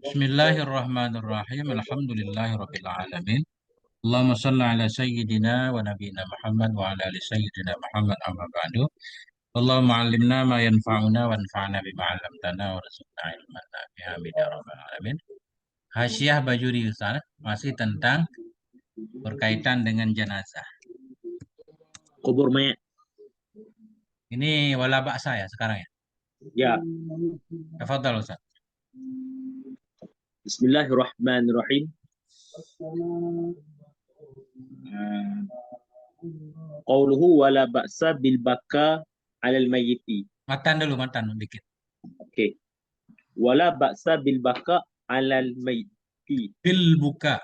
Bismillahirrahmanirrahim. Alhamdulillahirabbil alamin. Allahumma shalli ala sayyidina wa nabiyina Muhammad wa ala ali sayyidina Muhammad amma ba'du. Allahumma 'allimna ma yanfa'una wanfa'na bima 'allamtana warzuqna ilman nafi'a amin ya rabbal alamin. Hasyiah Bajuri Ustaz masih tentang berkaitan dengan jenazah. Kubur mayat. Ini wala ba'sa ya sekarang ya. Ya. Tafadhal Ustaz. Bismillahirrahmanirrahim. Qauluhu wala ba'sa bil baka 'alal mayyiti. Matan dulu, matan dikit. Okey. Wala ba'sa bil baka 'alal mayyiti. Bil buka.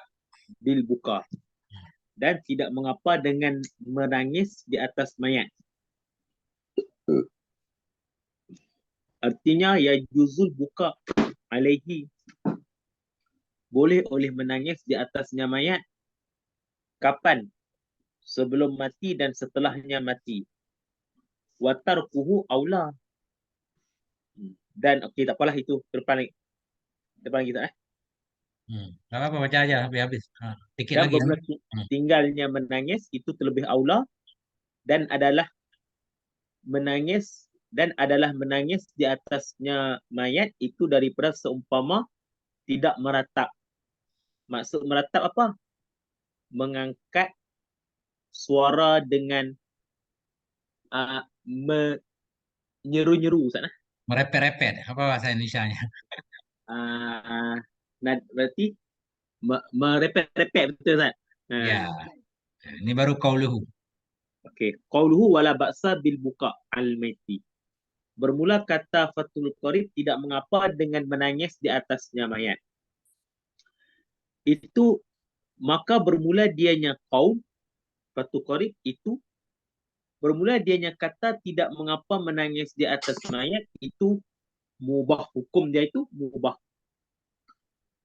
Dan tidak mengapa dengan menangis di atas mayat. Artinya ya juzul buka alaihi. Boleh oleh menangis di atasnya mayat. Kapan? Sebelum mati dan setelahnya mati. Wa tarkuhu aula. Dan okey, tak apalah itu depan kita Gak apa-apa, baca aja habis-habis. Dikit Dan lagi. bermula tinggalnya menangis itu terlebih aula dan adalah menangis di atasnya mayat itu daripada seumpama tidak meratap. Maksud meratap apa? Mengangkat suara dengan menyeru-nyeru Ustaz. Merepet-repet, apa bahasa Indonesianya? Berarti merepet-repet betul Ustaz. Ya, ini baru qauluhu. Okey, qauluhu wala ba'sa bil buka al maiti. Bermula kata Fathul Qarib tidak mengapa dengan menangis di atasnya mayat. Itu maka bermula dianya qaul Fathul Qarib itu bermula dianya kata tidak mengapa menangis di atas mayat itu mubah, hukum dia itu mubah.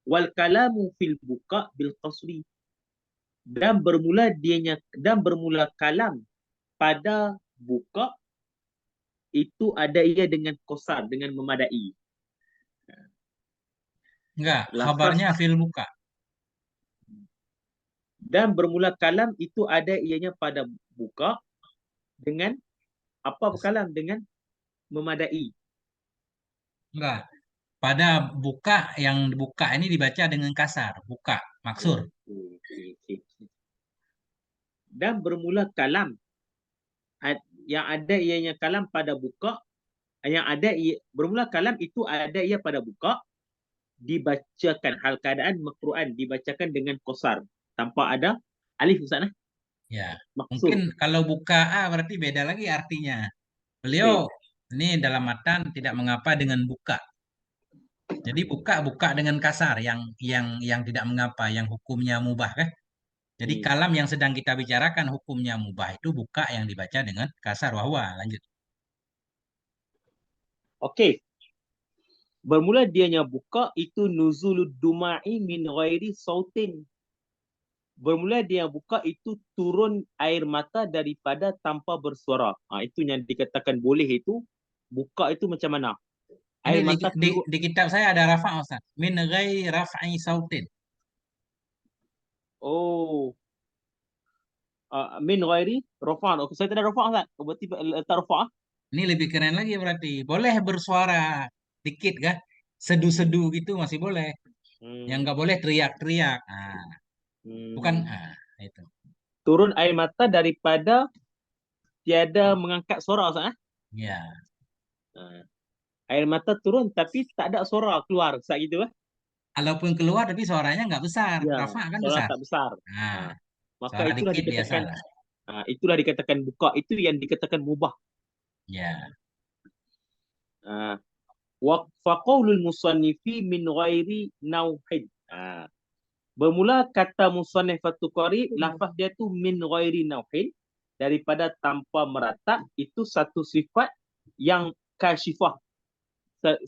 Wal kalamu fil buka bil qasri. Dan bermula kalam pada buka itu ada ia dengan qasar, dengan memadai. Enggak, khabarnya fil buka. Dan bermula kalam itu ada ianya pada buka dengan apa kalam? Dengan memadai. Enggak, pada buka yang buka ini dibaca dengan kasar, buka, maksur. Okay. Dan bermula kalam yang ada ianya kalam pada buka, yang ada bermula kalam itu ada ia pada buka dibacakan hal keadaan makru'an dibacakan dengan qasar tanpa ada alif Ustaz. Ya, Maksur. mungkin kalau buka berarti beda lagi artinya. Beliau ini dalam matan tidak mengapa dengan buka. Jadi buka dengan kasar yang tidak mengapa, yang hukumnya mubah kan? Jadi kalam yang sedang kita bicarakan hukumnya mubah itu buka yang dibaca dengan kasar. Wahwa, lanjut. Okey. Bermula dianya buka itu nuzulud duma'i min ghairi sautin. Bermula dia buka itu turun air mata daripada tanpa bersuara. Itu yang dikatakan boleh itu. Buka itu macam mana? Ini Air mata di kitab saya ada rafa' Ustaz. Min ghairi raf'i sautin. Oh. Min ghairi rafa'an. Okay, saya tak ada rafa' Ustaz. Berarti letak rafa'. Ini lebih keren lagi berarti. Boleh bersuara dikit kah? Sedu-sedu gitu masih boleh. Yang nggak boleh teriak-teriak. Bukan itu. Turun air mata daripada tiada mengangkat suara Ustaz. Ya. Air mata turun tapi tak ada suara keluar Ustaz gitu Kalaupun keluar tapi suaranya nggak besar. Ya, Rafa kan suara besar. tak besar. Maka Suara itulah dikit dikatakan biasa lah. Itulah dikatakan buka, itu yang dikatakan mubah. Ya. Wa faqaulul musannifi min ghairi nauhin. Bermula kata musannif Fathul Qarib, lafaz dia tu min ghairi nauhin, daripada tanpa meratap, itu satu sifat yang kasyifah.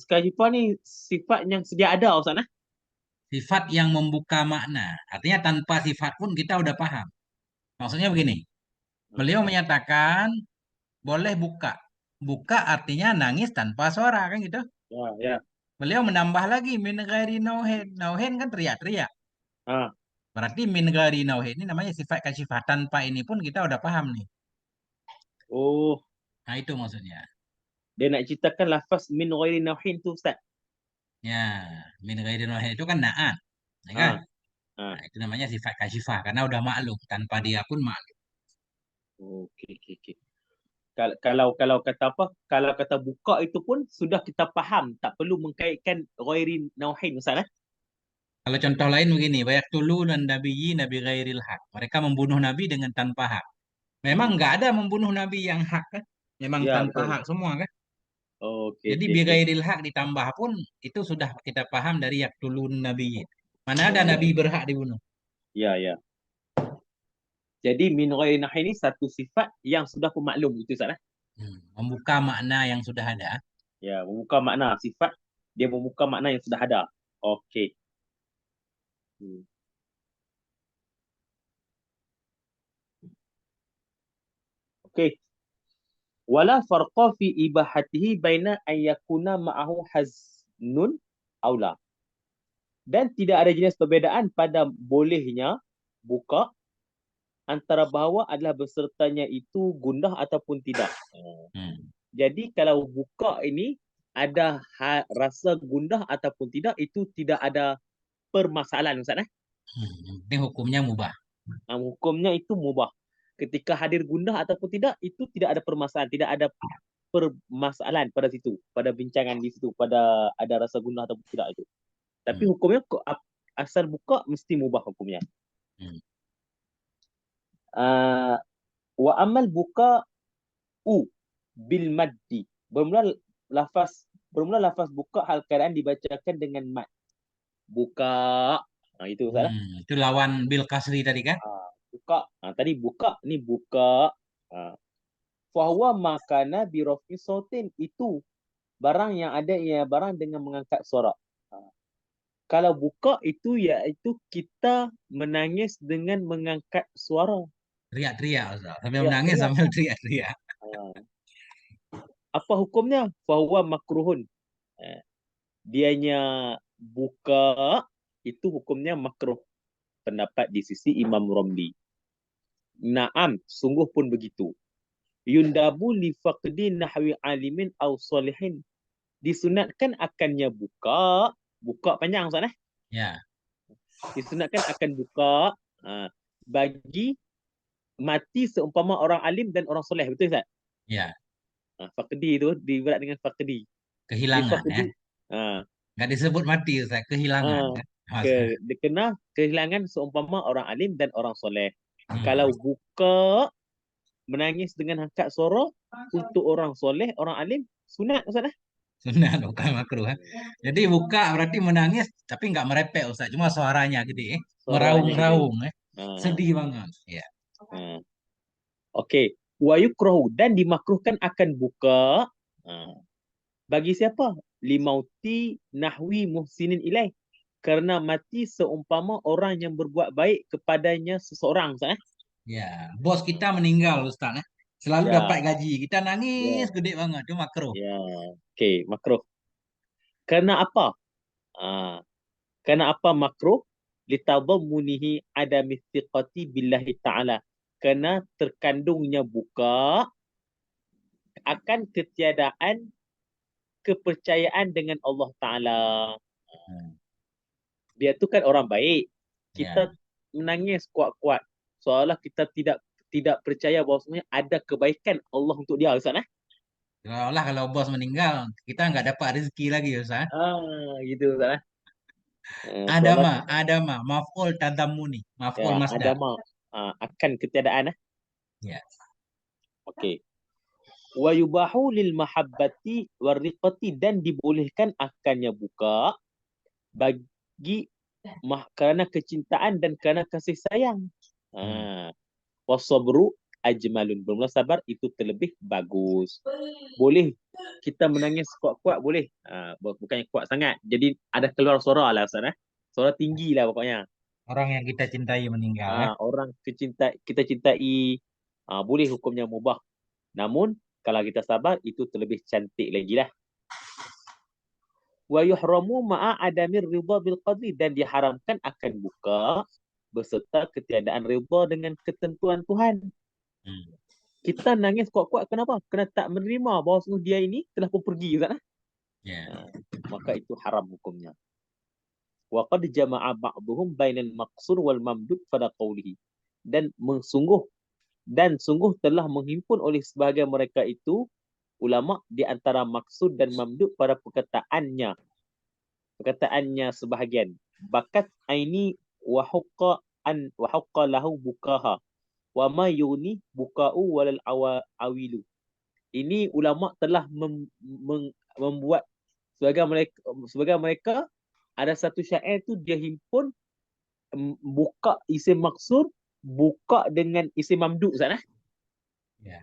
Kasyifah ni sifat yang sedia ada Ustaz. Sifat yang membuka makna. Artinya tanpa sifat pun kita udah paham. Maksudnya begini. Beliau menyatakan boleh buka. Buka artinya nangis tanpa suara kan gitu. Ya. beliau menambah lagi min ghairi nauhin. Nauhin kan teriak-teriak. Ah, Berarti min ghairi nauhin ini namanya sifat kasyifah. Tanpa ini pun kita udah paham nih. oh, Nah, itu maksudnya. dia nak ceritakan lafaz min ghairi nauhin tu Ustaz. Ya, min ghairi nauhin itu kan naat, ya kan? Ah, ah. Nah, itu namanya sifat kasyifah karena udah maklum. Tanpa dia pun maklum. Okey, okey, okey. Kalau kata apa? Kalau kata buka itu pun sudah kita faham, tak perlu mengkaitkan ghairi nauhin Ustaz eh? Kalau contoh lain begini, banyak tulu dan nabiyyi nabi ghairil hak. Mereka membunuh nabi dengan tanpa hak. Memang Hmm. nggak ada membunuh nabi yang hak kan? Memang Ya, tanpa betul. hak semua kan? Okey, Jadi okey, bi okey. ghairil hak ditambah pun itu sudah kita paham dari yaktulun nabiyyin. Mana ada nabi Oh, berhak dibunuh? ya, ya. Jadi min ghairi nauhin ini satu sifat yang sudah pun maklum itu Ustaz eh? Membuka makna yang sudah ada. Ya, membuka makna sifat, dia membuka makna yang sudah ada. Okey. Hmm. Okey. Wala farqa fi ibahatihi baina an yakuna ma'ahu haznun aw la. Dan tidak ada jenis perbezaan pada bolehnya buka antara bahawa adalah besertanya itu gundah ataupun tidak. Hmm. Jadi kalau buka ini ada rasa gundah ataupun tidak, itu tidak ada permasalahan Ustaz eh? Ini hukumnya mubah. Hukumnya itu mubah. Ketika hadir gundah ataupun tidak, itu tidak ada permasalahan, tidak ada permasalahan pada situ, pada bincangan di situ, pada ada rasa gundah ataupun tidak itu. Tapi Hmm. hukumnya asal buka mesti mubah hukumnya. Hmm. Uh, wa amal buka bil maddi. Bermula lafaz buka hal keadaan dibacakan dengan mad. Buka. Itu salah. Itu lawan bil kasri tadi kan? Buka. Tadi buka, ni buka. Fahuwa makana birofi sautin. Itu barang yang ada ia barang dengan mengangkat suara. Kalau buka itu iaitu kita menangis dengan mengangkat suara. Teriak-teriak, Ustaz. Sambil menangis Teriak-teriak. sambil teriak-teriak. Apa hukumnya? Fahuwa makruhun. Dianya buka itu hukumnya makruh. Pendapat di sisi Imam Romli. Naam, sungguh pun begitu. Yundabu li faqdi nahwi alimin aw salihin. Disunatkan akannya buka. Buka panjang Ustaz eh? Ya, Disunatkan akan buka bagi mati seumpama orang alim dan orang soleh. Betul tak? ya. Faqdi itu diberat dengan faqdi. Li Kehilangan ya. faqdi. Ha, Nggak disebut mati, Ustaz. Kehilangan ha, kan? Masa. kena kehilangan seumpama orang alim dan orang soleh. Hmm. Kalau buka menangis dengan angkat suara untuk orang soleh, orang alim, sunat Ustaz. Sunnah bukan makruh. Jadi buka berarti menangis tapi nggak merepek Ustaz. Cuma suaranya gede. Suaranya gede. Meraung-raung. Ha, Sedih banget. Ya. ha. Okey. Wa yukrahu dan dimakruhkan akan buka bagi siapa? Limauti nahwi muhsinin ilaih. Kerana mati seumpama orang yang berbuat baik kepadanya seseorang. Ustaz. Ya. Bos kita meninggal Ustaz. Selalu dapat Ya, gaji. Kita nangis ya, gede banget. Itu makruh. ya. Okey, makruh. Kerana apa? Ah, kerana apa makruh? Litadammunihi adami thiqati billahi ta'ala. Kerana terkandungnya buka akan ketiadaan kepercayaan dengan Allah Ta'ala. Hmm. Dia tu kan orang baik. Kita Ya. menangis kuat-kuat. Seolah kita tidak percaya bahawa sebenarnya ada kebaikan Allah untuk dia. Ustaz. Seolah kalau bos meninggal, kita nggak dapat rezeki lagi Ustaz. Gitu Ustaz. Seolah Adama, adama, maf'ul tadammuni, maf'ul ya, ada masdar. akan ketiadaan. Ya. Okey. Wa yubahu lil mahabbati warriqati dan dibolehkan akannya buka bagi kerana kecintaan dan kerana kasih sayang. Hmm. Wasabru ajmalun. Bermula sabar itu terlebih bagus. Boleh kita menangis kuat-kuat boleh. Bukannya kuat sangat. Jadi ada keluar suara lah Ustaz. Suara tinggi lah pokoknya. Orang yang kita cintai meninggal ya. Orang kita cintai boleh hukumnya mubah. Namun kalau kita sabar itu terlebih cantik lagi lah. Wa yuhramu ma'a adamir ridha bil qadri, dan diharamkan akan buka beserta ketiadaan ridha dengan ketentuan Tuhan. Hmm. Kita nangis kuat-kuat kenapa? Kerana tak menerima bahawa dia ini telah pun pergi, Ustaz. Ya. Maka itu haram hukumnya. Wa qad jama'a ba'dhum bainal maqsur wal mamdud pada qawlihi. Dan sungguh telah menghimpun oleh sebahagian mereka itu ulama di antara maksud dan mamdud pada perkataannya sebahagian. Bakat aini wa haqqa lahu bukaha wa ma yuni buka'u walal awilu. Ini ulama telah membuat sebagai mereka ada satu syair tu dia himpun buka isim maksud, buka dengan isim mamdud, Ustaz. Ya.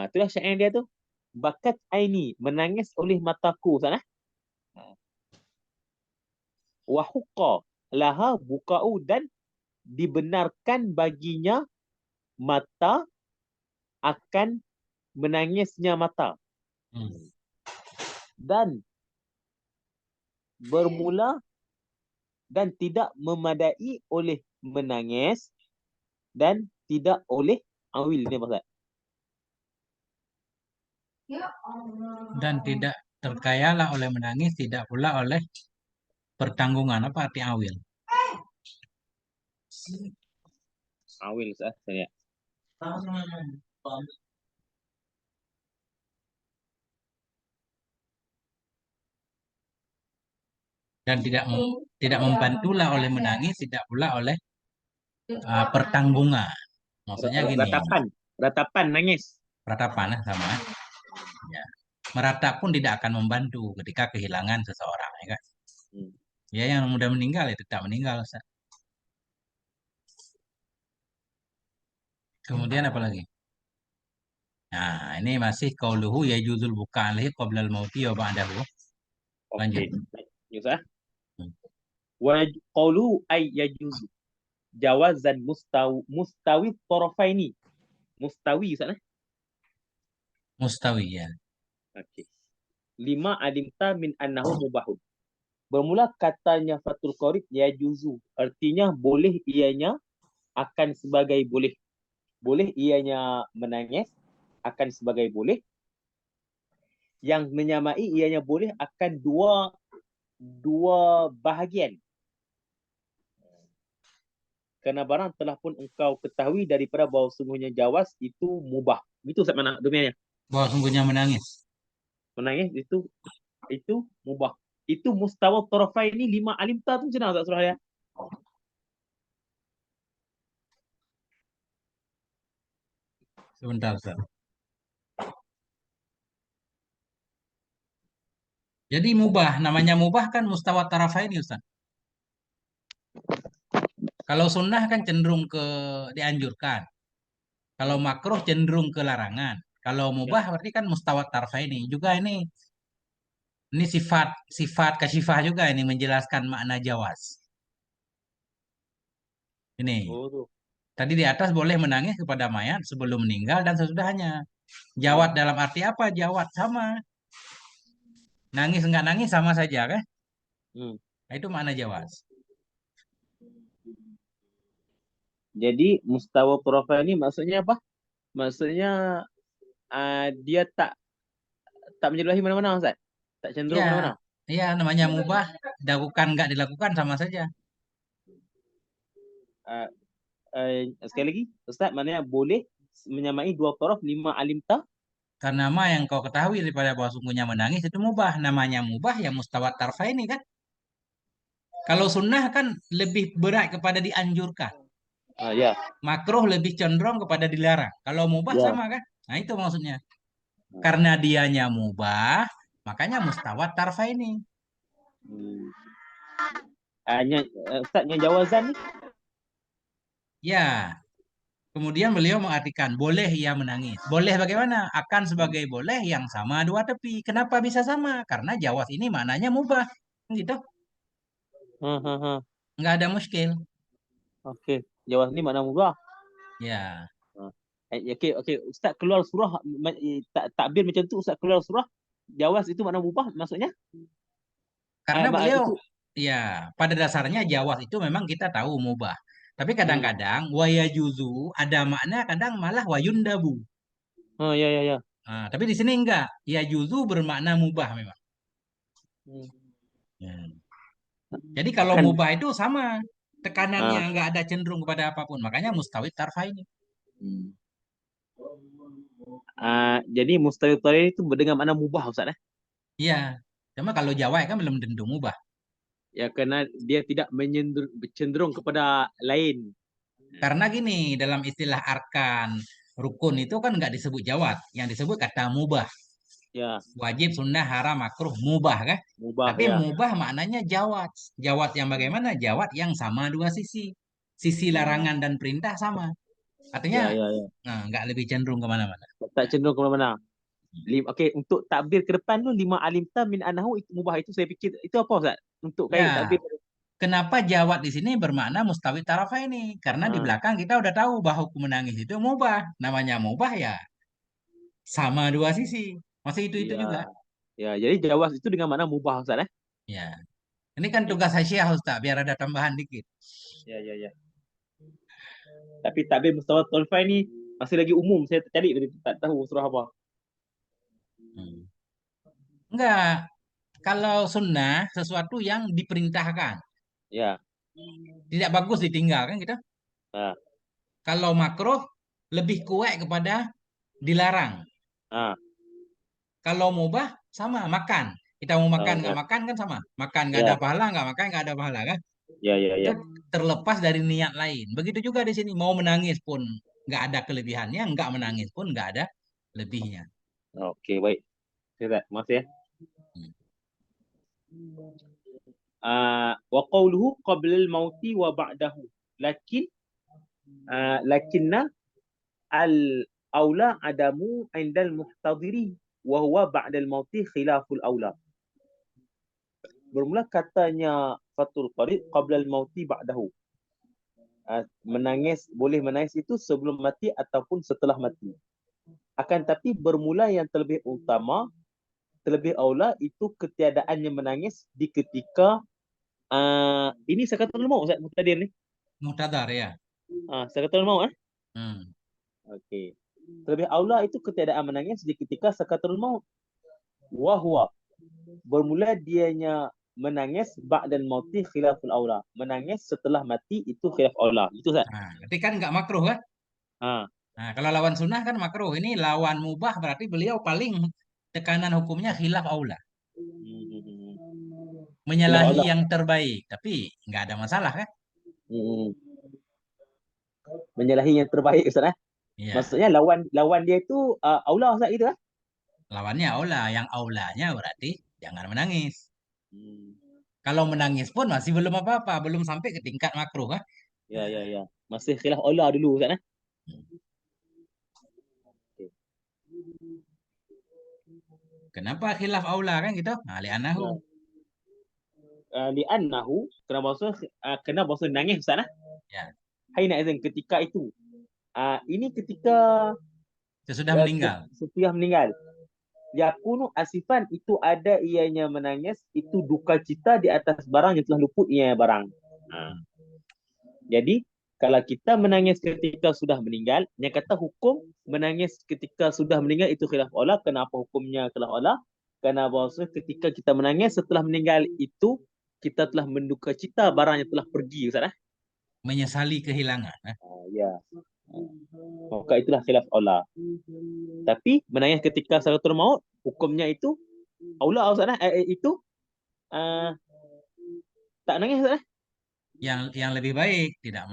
Itulah syair dia tu. Bakat aini, menangis oleh mataku, Ustaz. Wa huqqa laha buka'u, dan dibenarkan baginya mata akan menangisnya mata. Dan bermula dan tidak memadai oleh menangis dan tidak oleh awil. Ini maksud. Dan tidak terkayalah oleh menangis, tidak pula oleh pertanggungan. Apa arti awil? Awil, Ustaz. Saya. Dan tidak membantulah oleh menangis, tidak pula oleh pertanggungan. Maksudnya gini, Ratapan nangis. ratapan sama. Ya. Meratap pun tidak akan membantu ketika kehilangan seseorang, ya kan? Ya, yang mudah meninggal itu tak meninggal, Ustaz. Kemudian apa lagi? Nah, ini masih qauluhu yajuzul buka alaihi qabla al-mauti wa ba'dahu. Lanjut. Ustaz. Wa qauluhu ay yajuzu jawazan mustawi tarafaini. Mustawi, Ustaz. Mustawi, ya. Okey. Lima alimta min annahu mubahun. Bermula katanya Fathul Qorib yajuzu, artinya boleh ianya akan sebagai boleh. Boleh ianya menangis akan sebagai boleh. Yang menyamai ianya boleh akan dua bahagian. Kerana barang telah pun engkau ketahui daripada bahawa sungguhnya jawaz itu mubah. Itu Ustaz mana domainnya? Bahwa sungguhnya menangis. Menangis itu mubah. Itu mustawa tarafai ini 5 alimta tu macam mana Ustaz surah dia? Sebentar, Ustaz. Jadi mubah, namanya mubah kan mustawa tarafaini, Ustaz. Kalau sunnah kan cenderung ke dianjurkan. Kalau makruh cenderung ke larangan. Kalau mubah berarti kan mustawa tarafaini. Juga ini sifat kasyifah juga ini menjelaskan makna jawaz. Ini. Tadi di atas boleh menangis kepada mayat sebelum meninggal dan sesudahnya. Jawad dalam arti apa? Jawad sama. Nangis enggak nangis sama saja kan? Nah, itu makna jawaz. Jadi mustawa tarafai ini maksudnya apa? Maksudnya dia tak menjelahi mana-mana, Ustaz. Tak cenderung Ya, mana-mana. iya namanya mubah, dilakukan enggak dilakukan sama saja. Sekali lagi, Ustaz, maknanya boleh menyamai dua taraf 5 alimta. Karena nama yang kau ketahui daripada bahwa sungguhnya menangis itu mubah. Namanya mubah ya mustawat tarfaini kan. Kalau sunnah kan lebih berat kepada dianjurkan. Ya. Makruh lebih cenderung kepada dilarang. Kalau mubah sama kan? Nah itu maksudnya. Karena dianya mubah, makanya mustawat tarfaini. Ustaz, yang jawazan ni? Ya, kemudian beliau mengartikan boleh ia menangis. Boleh bagaimana? Akan sebagai boleh yang sama dua tepi. Kenapa bisa sama? Karena jawaz ini maknanya mubah. Gitu. Nggak ada muskil. Okey. Jawaz ni makna mubah. Ya. Okey. Ustaz keluar surah, takbir macam tu, Ustaz keluar surah. Jawaz itu makna mubah maksudnya? Karena beliau Itu ya pada dasarnya jawaz itu memang kita tahu mubah. Tapi hmm. kadang-kadang waya juzu ada makna kadang malah wayundabu. Ya ya ya. Nah, tapi di sini enggak. Ya juzu bermakna mubah memang. Hmm. Ya. Jadi kalau Akan mubah itu sama tekanannya ah. enggak ada cenderung kepada apapun. Makanya mustawid tarfa ini. Hmm. Jadi mustahil itu dengan makna mubah Ustaz eh? Iya. Cuma kalau Jawa kan belum tentu mubah. Ya karena dia tidak cenderung kepada lain. Karena gini, dalam istilah arkan rukun itu kan nggak disebut jawat, yang disebut kata mubah. Ya, Wajib, sunnah, haram, makruh, mubah kan? mubah Tapi ya. mubah maknanya jawat. Jawat yang Hmm. bagaimana? Jawat yang sama dua sisi. Sisi Hmm. larangan dan perintah sama. Artinya Ya ya ya. nah, nggak lebih cenderung kemana-mana. Tak cenderung ke mana-mana. Okey, untuk takbir ke depan tu lima alimta min anahu itu mubah itu saya fikir itu apa Ustaz? Untuk kait Ya, takbir. kenapa jawat di sini bermakna mustawid tarafa ini? Karena di Ah, belakang kita udah tahu bahwa hukum menangis itu mubah. Namanya mubah ya sama dua sisi. Masih itu ya. juga. Ya, jadi jawaz itu dengan makna mubah Ustaz eh? Ya. Ini kan Okey. tugas Aisyah Ustaz, biar ada tambahan dikit. Ya ya ya. Tapi takbir mustawat tolfai ni masih lagi umum. Saya tercari tadi tak tahu surah apa. Hmm. Enggak, kalau sunnah sesuatu yang diperintahkan, Ya. tidak bagus ditinggalkan gitu. Ah, Kalau makruh lebih kuat kepada dilarang. ah, Kalau mubah sama makan. Kita mau makan nggak ya. makan kan sama. Makan nggak ada Ya, pahala, nggak makan nggak ada pahala kan. ya ya Itu ya. terlepas dari niat lain. Begitu juga di sini mau menangis pun nggak ada kelebihannya, nggak menangis pun nggak ada lebihnya. Okey, baik. Saya tak masih ya. Hmm. Wa qawluhu qabla al-mauti wa ba'dahu. Lakin lakinna al-aula adamu indal muhtadiri wa huwa ba'da al-mauti khilaful aula. Bermula katanya Fathul Qarid qabla al-mauti ba'dahu. Menangis boleh menangis itu sebelum mati ataupun setelah mati. Akan tapi bermula yang terlebih utama, terlebih aula itu ketiadaannya menangis di ketika ini sakaratul maut Ustaz Muqtadir ni. Muhtadar ya. Sakaratul maut eh. Hmm. Okey. Terlebih aula itu ketiadaan menangis di ketika sakaratul maut. Wa huwa bermula dianya menangis ba'dal mauti khilaful aula. Menangis setelah mati itu khilaf aula. Itu Ustaz. Nah, berarti kan nggak makruh kan? Ha. Nah, kalau lawan sunnah kan makruh. Ini lawan mubah berarti beliau paling tekanan hukumnya khilaf aula. Khilaf Menyalahi aula. yang terbaik. Tapi nggak ada masalah kan? Hmm. Menyalahi yang terbaik Ustaz eh. Iya. Maksudnya lawan dia itu aula Ustaz gitu eh. Lawannya aula. Yang aulanya berarti jangan menangis. Hmm. Kalau menangis pun masih belum apa-apa. Belum sampai ke tingkat makruh kan? Ya ya ya. Masih khilaf aula dulu Ustaz eh. Okey. Kenapa khilaf aula kan gitu? Nah, li'annahu. Ya. Li'annahu kena bahasa nangis Ustaz eh. Ya. Haina izin ketika itu. Ini ketika Sesudah meninggal. sesudah meninggal. Yakunu asifan itu ada ianya menangis itu duka cita di atas barang yang telah luput ianya barang. Ha. Jadi kalau kita menangis ketika sudah meninggal, yang kata hukum menangis ketika sudah meninggal itu khilaf aula. Kenapa hukumnya khilaf aula? Kerana bahasa ketika kita menangis setelah meninggal itu kita telah menduka cita barang yang telah pergi Ustaz eh? Menyesali kehilangan. Ya. Maka itulah khilaf aula. Tapi menangis ketika sakaratul maut hukumnya itu aula Ustaz itu uh, tak nangis Ustaz eh? Yang lebih baik tidak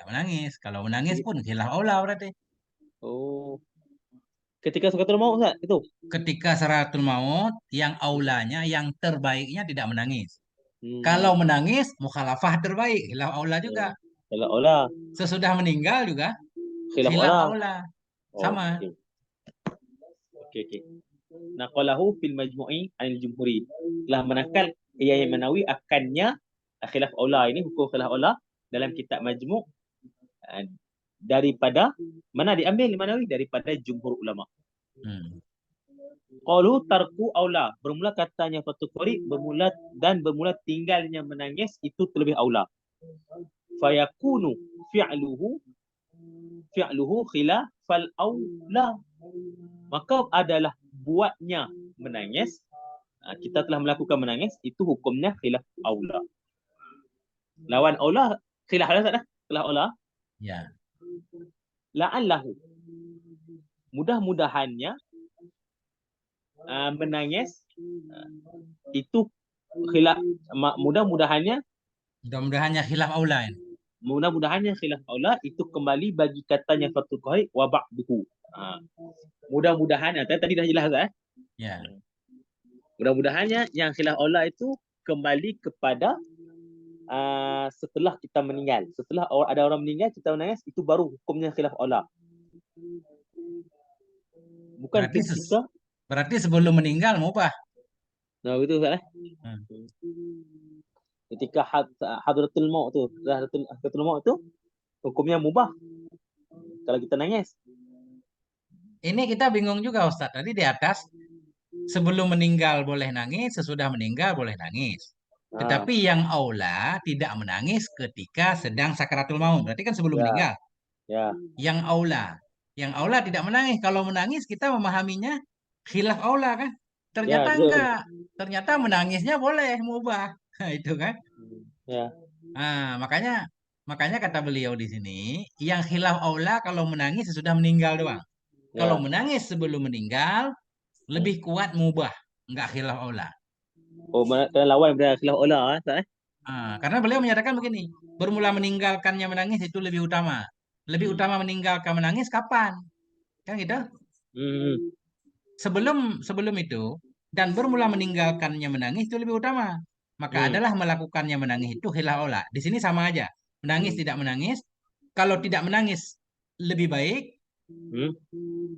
menangis. Kalau menangis pun khilaf aula berarti. Oh, ketika sakaratul maut Ustaz itu. Ketika saratul maut, yang aulanya, yang terbaiknya tidak menangis. Kalau Hmm. menangis, mukhalafah terbaik, khilaf aula juga. Ya. Khilaf aula. Sesudah meninggal juga, Khilaf khilaf aula. aula. Sama. Okey. Okey. Naqalahu fil majmu'i anil jumhuri. Telah menakal Yahya Manawi akannya khilaf aula ini hukum khilaf aula dalam kitab majmu' daripada mana diambil Manawi daripada jumhur ulama. Hmm. Qalu tarku aula. Bermula katanya Fathul Qorib bermula tinggalnya menangis itu terlebih aula. Fayakunu fi'luhu khilafal aula. Maka adalah buatnya menangis, kita telah melakukan menangis, itu hukumnya khilaf aula. Lawan aula, khilaf aula tak dah? Khilaf aula. Ya. La'allahu. Mudah-mudahannya menangis itu khilaf, mudah-mudahannya Khilaf aula ini. khilaf aula itu kembali bagi katanya Fathul Qorib wa ba'duhu. Mudah-mudahannya tadi dah jelas dah. Ya. Mudah-mudahannya yang khilaf aula itu kembali kepada setelah kita meninggal. Setelah ada orang meninggal kita menangis, itu baru hukumnya khilaf aula. Bukan Berarti sebelum meninggal mubah. Nah, betul Ustaz. Ketika hadratul maut tu, hadratul maut tu hukumnya mubah kalau kita nangis. Ini kita bingung juga Ustaz. Tadi di atas sebelum meninggal boleh nangis, sesudah meninggal boleh nangis. Tetapi yang aula tidak menangis ketika sedang sakaratul maut. Berarti kan sebelum meninggal. Ya. Yang aula tidak menangis. Kalau menangis kita memahaminya khilaf aula kan? Ternyata Ya, enggak. Ternyata menangisnya boleh mubah. Itu kan? Ya. Makanya kata beliau di sini, yang khilaf aula kalau menangis sesudah meninggal doang. Ya. Kalau menangis sebelum meninggal lebih kuat mubah, enggak khilaf aula. Oh, kena lawan dengan khilaf aula Ustaz. Karena beliau menyatakan begini, bermula meninggalkannya menangis itu lebih utama. Lebih utama meninggalkan menangis kapan? Kan gitu? Sebelum itu dan bermula meninggalkannya menangis itu lebih utama. Maka adalah melakukannya menangis itu khilaf aula. Di sini sama aja. Menangis tidak menangis. Kalau tidak menangis lebih baik.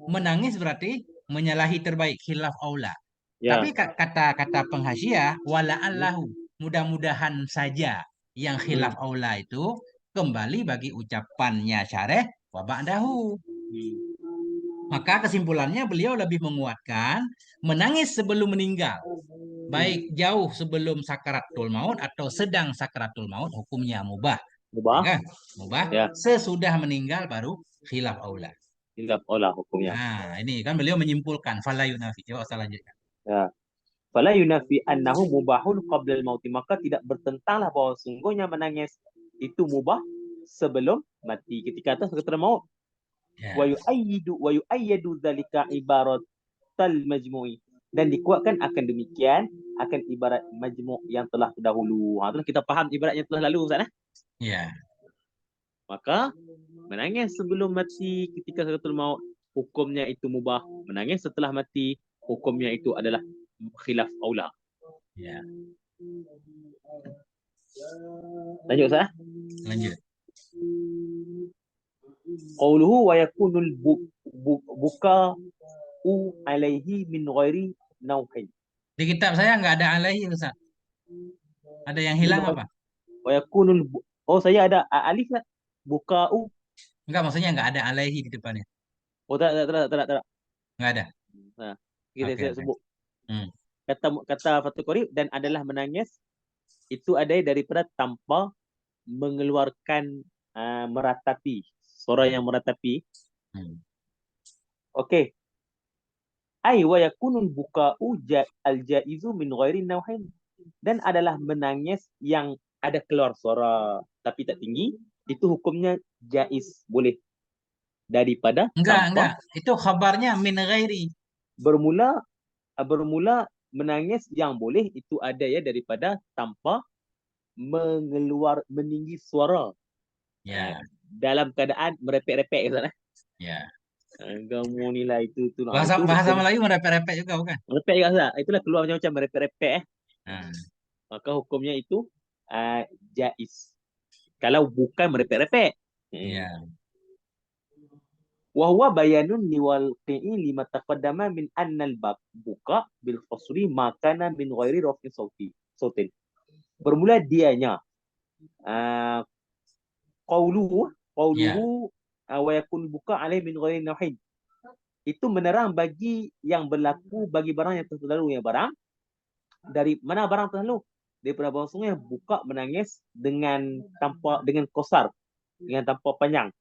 Menangis berarti menyalahi terbaik khilaf aula. Ya. Tapi kata penghasiah wala'allahu, mudah-mudahan saja yang khilaf aula itu kembali bagi ucapannya syareh wa ba'dahu. Maka kesimpulannya beliau lebih menguatkan menangis sebelum meninggal. Baik jauh sebelum sakaratul maut atau sedang sakaratul maut hukumnya mubah. Mubah. Ya, mubah. Ya. Sesudah meninggal baru khilaf aula. Khilaf aula hukumnya. Nah, ini kan beliau menyimpulkan fala yunafi. Coba saya lanjutkan. Ya. Fala yunafi annahu mubahun qabla al-maut. Maka tidak bertentanglah bahwa sungguhnya menangis itu mubah sebelum mati, ketika atas sakaratul maut. Wa yu'ayyidu dzalika ibaratal majmu'i, dan dikuatkan akan demikian akan ibarat majmu' yang telah terdahulu. Itulah kita faham ibarat yang telah lalu Ustaz. Ya. Maka menangis sebelum mati ketika sakaratul maut hukumnya itu mubah. Menangis setelah mati hukumnya itu adalah khilaf aula. Ya. Lanjut Ustaz. Lanjut. Qauluhu wa yakunul buka'u alaihi min ghairi nauhin. Di kitab saya nggak ada alaihi Ustaz. Ada yang hilang apa? Wa yakunul saya ada alif tak? Buka'u. Enggak, maksudnya nggak ada alaihi di depannya. Oh tak. Nggak ada. Nah, kita Okay. sebut. Kata Fathul Qorib dan adalah menangis itu ada daripada tanpa mengeluarkan meratapi, suara yang meratapi. Okey. Ai wa yakunul buka'u al-jaizu min ghairi nauhin, dan adalah menangis yang ada keluar suara tapi tak tinggi, itu hukumnya jaiz, boleh. Daripada enggak. Itu khabarnya min ghairi. Bermula menangis yang boleh itu ada ya daripada tanpa meninggi suara. Ya. Dalam keadaan merepek-repek Ustaz. Ya. Kamu nilai itu Bahasa Melayu merepek-repek juga bukan? Merepek juga Ustaz. Itulah keluar macam merepek-repek Maka hukumnya itu jaiz. Kalau bukan merepek-repek. Ya. Wa huwa bayanun liwalqi'i lima taqaddama min annal buka bil qasri ma kana min ghairi rafin sautin. Bermula dianya qauluhu wa yakun buka alaih min ghairi nauhin. itu menerang bagi yang berlaku bagi barang yang telah berlalu. Yang barang dari mana barang telah lalu? Daripada bahawasanya buka menangis dengan kosar, dengan tanpa panjang.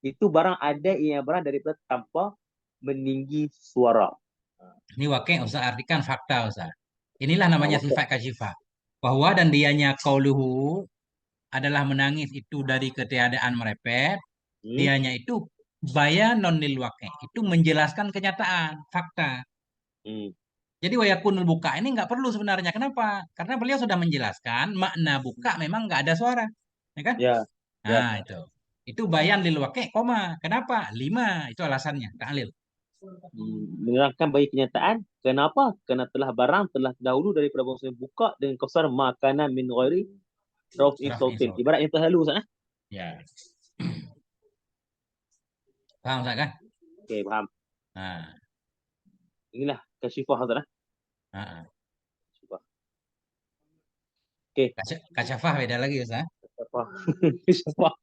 Itu barang ada yang barang daripada tanpa meninggi suara. Ini wakil Ustaz artikan fakta Ustaz. Inilah namanya Waktu. sifat kasyifah. Bahwa dan dianya qauluhu adalah menangis itu dari ketiadaan merepet. Hmm? Dianya itu bayanun lil waqi'. Itu menjelaskan kenyataan, fakta. Hmm. Jadi wayakunul buka ini nggak perlu sebenarnya. Kenapa? Karena beliau sudah menjelaskan makna buka memang nggak ada suara. Ya kan? Ya, ya. Nah, itu. Itu bayan lil waqi', koma. Kenapa? 5. Itu alasannya. Ta'lil. Menerangkan bagi kenyataan. Kenapa? Kerana barang telah dahulu daripada bahawasanya buka dengan kosar makanan min ghairi raf'i Raf'i sautin. saut. Ibarat yang terlalu Ustaz. Ya. Paham Ustaz kan? Okey, faham. Nah, Inilah kasyifah Ustaz. nah. Kasyifah. Okey, Kasyafah beda lagi Ustaz. kasyifah. Kasyifah.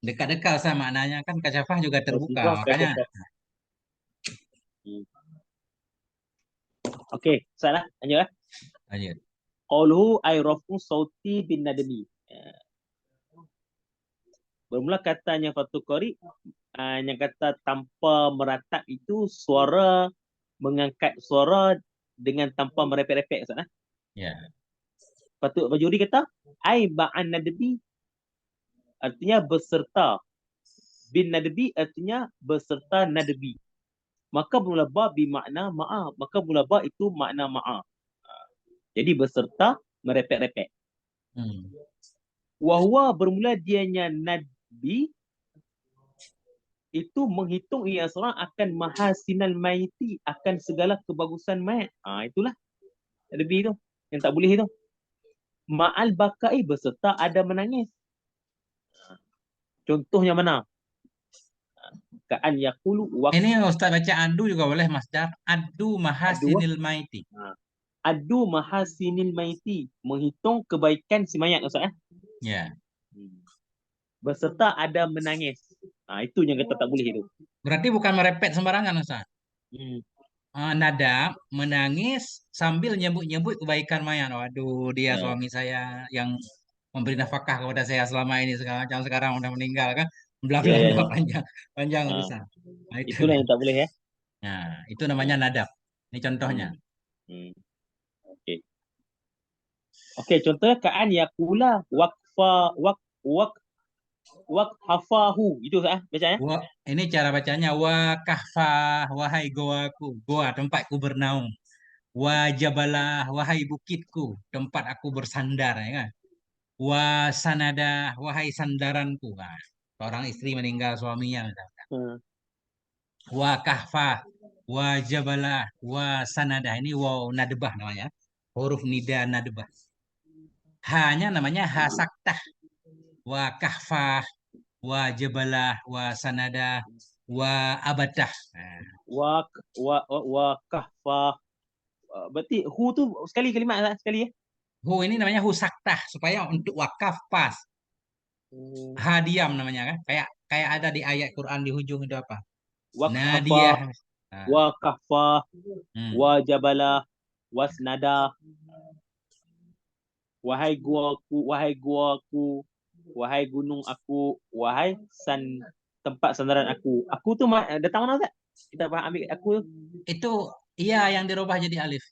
Dekat-dekat Ustaz maknanya kan kasyafah juga terbuka. Kasyifah, Makanya kasyifah. Okey, salah. Lanjut lah. lanjut. Qauluhu ay raf'u sauti bin nadmi. Bermula katanya Fathul Qari yang kata tanpa meratap itu suara, mengangkat suara dengan tanpa merepek-repek Ustaz. Ya. Fathul Bajuri kata ai ba'an nadbi artinya beserta, bin nadbi artinya beserta nadbi. Maka bermula ba bermakna ma'a, maka bermula ba itu makna ma'a. Jadi beserta merepek-repek. Hmm. Wahwa bermula dianya nadbi itu menghitung ia seorang akan mahasinal maiti, akan segala kebagusan mayat. Itulah nadbi itu yang tak boleh itu. Ma'al bakai beserta ada menangis. Contohnya mana? Ka'an yaqulu Ini waqf Ustaz baca adu juga boleh Masdar. Adu adu. mahasinil maiti. Adu mahasinil maiti, menghitung kebaikan si mayat Ustaz. Ya. Beserta ada menangis. Itu yang kata tak boleh itu. Berarti bukan merepet sembarangan Ustaz. Hmm. Nada menangis sambil nyebut-nyebut kebaikan mayat. Waduh, dia Ya. suami saya yang memberi nafkah kepada saya selama ini sekarang udah meninggal kan. Bla bla Ya, ya, bla ya. panjang panjang Ah, urusan. Nah, itu. itulah yang tak boleh ya. Nah, itu namanya Ah, nadab. Ini contohnya. hmm. Hmm. Okey. Okey, contohnya Ka'an yaqula waqfa waq waqhafahu. Itu Ustaz baca ya. Wah, ini cara bacanya wa kahfah wahai goaku, goa tempatku bernaung. Wa jabalah wahai bukitku, tempat aku bersandar ya kan. Wa sanada wahai sandaranku. Nah, seorang istri meninggal suaminya misalnya. Hmm. Wa kahfah wa jabalah wa sanada ini wow nadbah namanya. Huruf nida nadbah. Hanya namanya ha saktah. Wa kahfah wa jabalah wa sanada wa abadah. Nah, Waq wa kahfa. Berarti hu tu sekali kalimat Ustaz, sekali ya. hu ini namanya hu saktah supaya untuk wakaf pas. Hmm. Ha diam namanya kan. Kayak kayak ada di ayat Quran di hujung itu apa? Waqhafa Nadiyah. Nah, wa kahfa hmm. wa jabala wasnada. Wahai guaku, wahai gunung aku, wahai tempat sandaran aku. Aku tu datang mana tak? Kita faham ambil aku tu. Itu iya yang dirubah jadi alif.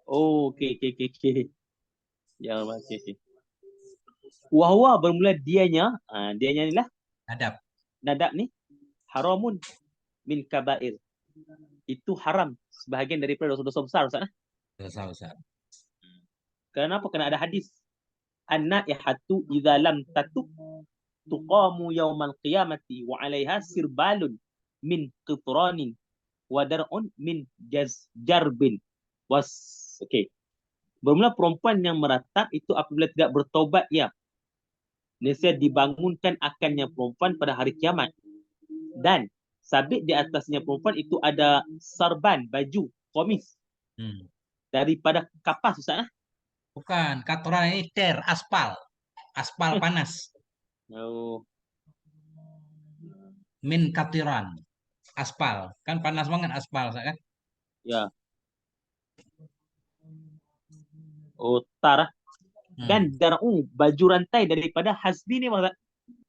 Oh, okey okey okey okey. Ya, okey okey. Wahwa bermula dianya, dianya ni lah Adab. nadab ni haramun min kabair. Itu haram sebahagian daripada dosa-dosa besar Ustaz. Dosa besar. Kenapa? Kena ada hadis. An-naihatu idza lam tatub tuqamu yaumal qiyamati wa 'alaiha sirbalun min qitranin wa dar'un min jarbin. Was okey. Bermula perempuan yang meratap itu apabila tidak bertaubat ia, nescaya dibangunkan akannya perempuan pada hari kiamat. Dan sabit di atasnya perempuan itu ada sarban, baju, komis Hmm. daripada kapas Ustaz. Bukan, katoran ini ter, aspal. Aspal panas. Oh, Min katiran. aspal. Kan panas banget aspal, Ustaz, kan? Ya, utara. Hmm. Dan dar'u baju rantai daripada hasbi ni Ustaz.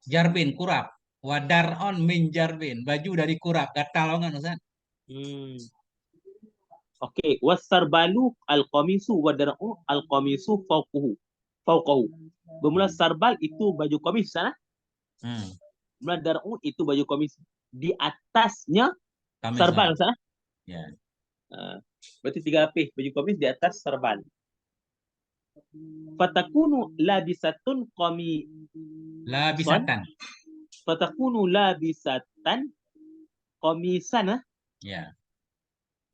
Jarbin, kurap. Wadar on min jarbin. Baju dari kurap. Gatal banget, Ustaz. Hmm. Okey, wasarbalu al-qamisu wa dar'u al-qamisu fawquhu. Fawqahu. Bermula Hmm. sarbal itu baju komis sana. Hmm. Bermula dar'u itu baju komis. Di atasnya Kamisan. sarbal sana. Ya. Berarti 3 lapis baju komis di atas sarbal. Fatakunu labisatun qamisan. Labisatan. Fatakunu labisatan qamisan. Ya.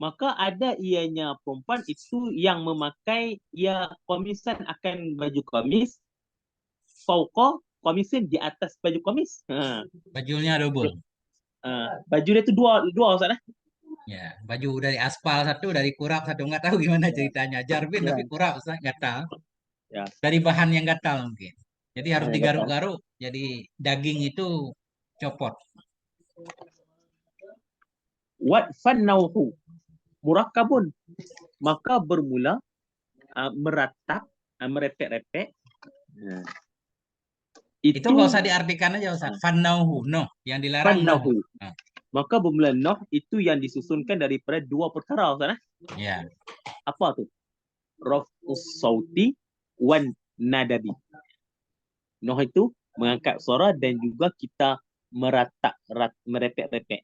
Maka ada ianya perempuan itu yang memakai ia komisan akan baju komis, fauqa komisin di atas baju komis. Bajunya double. Baju dia tu dua dua Ustaz. Ya. Baju dari aspal satu, dari kurap satu. Nggak tahu gimana ceritanya. Jarbin Ya, tapi kurap, Ustaz. Gatal. ya. Dari bahan yang gatal mungkin. Jadi harus Yang kata. digaruk-garuk. Jadi daging itu copot. Wat fannauhu murakkabun. Maka bermula meratap, merepek-repek. Itu nggak usah Itu diartikan aja, Ustaz. Fannauhu. No. Yang dilarang no. fannahu. Nah, Maka bermula noh itu yang disusunkan daripada dua perkara Ustaz. ya. Apa tu? Raf'us sauti wan nadabi. Noh itu mengangkat suara dan juga kita merepek-repek.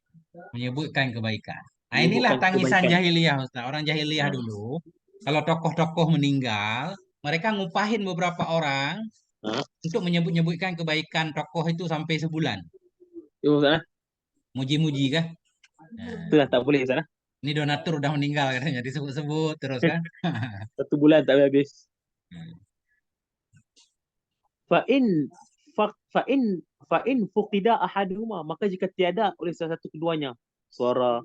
Menyebutkan kebaikan. Nah, inilah Menyebutkan tangisan kebaikan. jahiliyah, Ustaz. Orang jahiliyah Ha, dulu, kalau tokoh-tokoh meninggal, mereka ngupahin beberapa orang ha. untuk menyebut-nyebutkan kebaikan tokoh itu sampai sebulan. Itu sana. Muji-muji kah? Nah, Itulah tak boleh sana. ini donatur udah meninggal katanya disebut-sebut terus kan? 1 bulan tak habis. Hmm. Fa in fa in fuqida ahaduhuma, maka jika tiada oleh salah satu keduanya, suara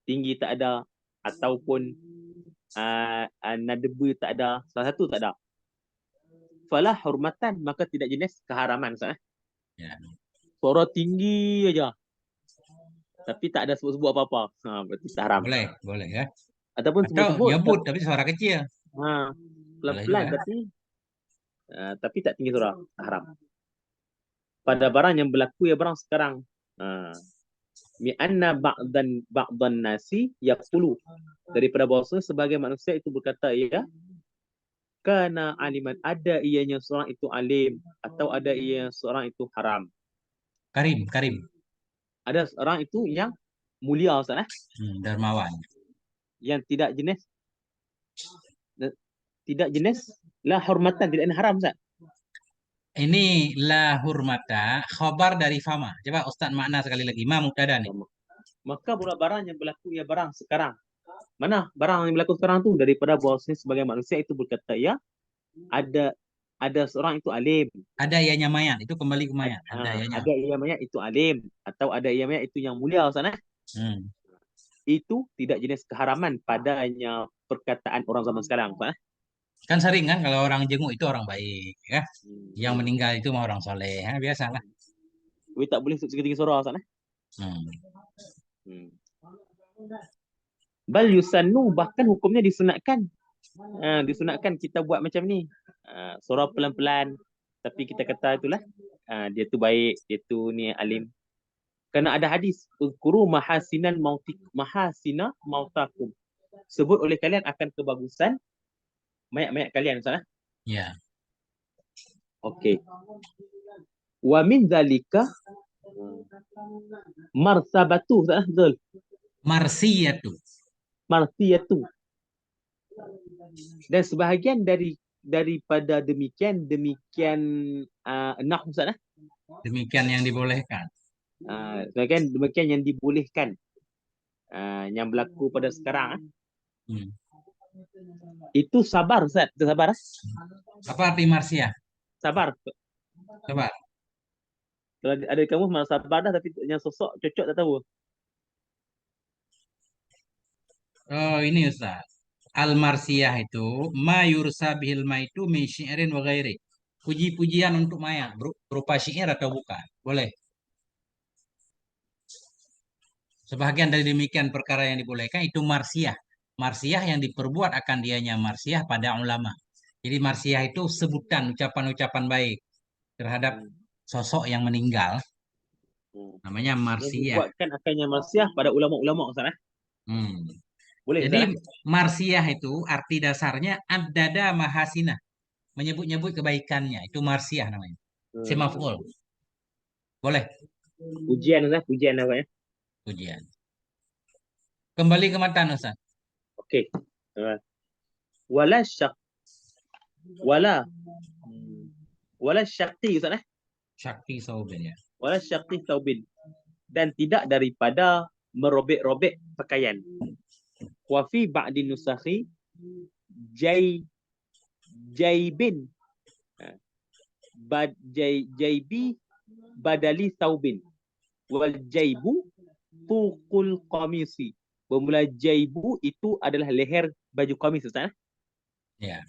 tinggi tak ada ataupun nadabu tak ada, salah satu tak ada. Fala hurmatan, maka tidak jenis keharaman sana. Ya. Suara tinggi aja tapi tak ada sebut-sebut apa-apa. Berarti tak haram. Boleh, boleh ya. Ataupun Atau sebut-sebut nyebut tapi suara kecil. Boleh pelan-pelan juga. tapi tak tinggi suara, tak haram. Pada barang yang berlaku ya barang sekarang. Mi anna ba'dan nasi yaqulu, daripada bahasa sebagai manusia itu berkata ya kana aliman, ada ianya seorang itu alim atau ada ianya seorang itu haram. Karim, Karim. Ada seorang itu yang mulia Ustaz, Dermawan. yang tidak jenis la hurmatan, tidak haram Ustaz. Ini la hurmata, khobar dari fama. Coba Ustaz makna sekali lagi. Ma mubtada nih. Maka pula barang yang berlaku ya barang sekarang. Mana barang yang berlaku sekarang tu? Daripada bahawasanya sebagai manusia itu berkata ya ada seorang itu alim. Ada ianya mayat, itu kembali ke mayat. Ada ianya. Ada ia mayat itu alim atau ada ia mayat itu yang mulia sana. Itu tidak jenis keharaman padanya perkataan orang zaman sekarang, Pak. Kan sering kan kalau orang jenguk itu orang baik, ya. Yang meninggal itu mah orang soleh, ya, biasalah. Tapi tak boleh setinggi suara sana. Bal yusannu, bahkan hukumnya disunatkan. Disunatkan kita buat macam ni. Suara pelan-pelan tapi kita kata itulah dia tu baik, dia tu ni alim. Kerana ada hadis, uzkuru mahasina mautakum. Sebut oleh kalian akan kebagusan mayat-mayat kalian, Ustaz. Ya. Okey. Wa min zalika martabatu, Ustaz, betul. Marsiyatu. Martiyatu. Dan sebahagian daripada demikian nahwu, Ustaz. Demikian yang dibolehkan. Sebahagian demikian yang dibolehkan. Yang berlaku pada sekarang. Itu sabar, Ustaz. Itu sabar. Apa arti marsiah? Sabar. Coba. Kalau ada kamu malah sabar dah, tapi yang sosok cocok tak tahu. Oh, ini Ustaz. Al-marsiyah itu ma yursa bihil maitu min syi'rin wa ghairi. Puji-pujian untuk mayat berupa syair atau bukan? Boleh. Sebahagian dari demikian perkara yang dibolehkan itu marsiyah. Marsiyah yang diperbuat akan dianya marsiyah pada ulama. Jadi marsiyah itu sebutan ucapan-ucapan baik terhadap Hmm. sosok yang meninggal. Hmm. Namanya Yang marsiyah. dibuatkan akannya marsiah pada ulama-ulama Ustaz. Hmm. Boleh Jadi Ustaz? marsiyah itu arti dasarnya adada mahasina. Menyebut-nyebut kebaikannya. Itu marsiyah namanya. Si Hmm. maf'ul. Boleh. Pujian Ustaz, pujian apa ya? Pujian. Kembali ke matan Ustaz. Okey. Uh, wala syak wala hmm. wala syaqi Ustaz Syakti saubin ya. wala syaqi taubin, dan tidak daripada merobek-robek pakaian. Wa fi ba'di nusakhi jay jaybin, Ha. Jaybi badali taubin, wal jaybu tuqul qamisi. Bermula jaybu itu adalah leher baju kamis Ustaz. Ya.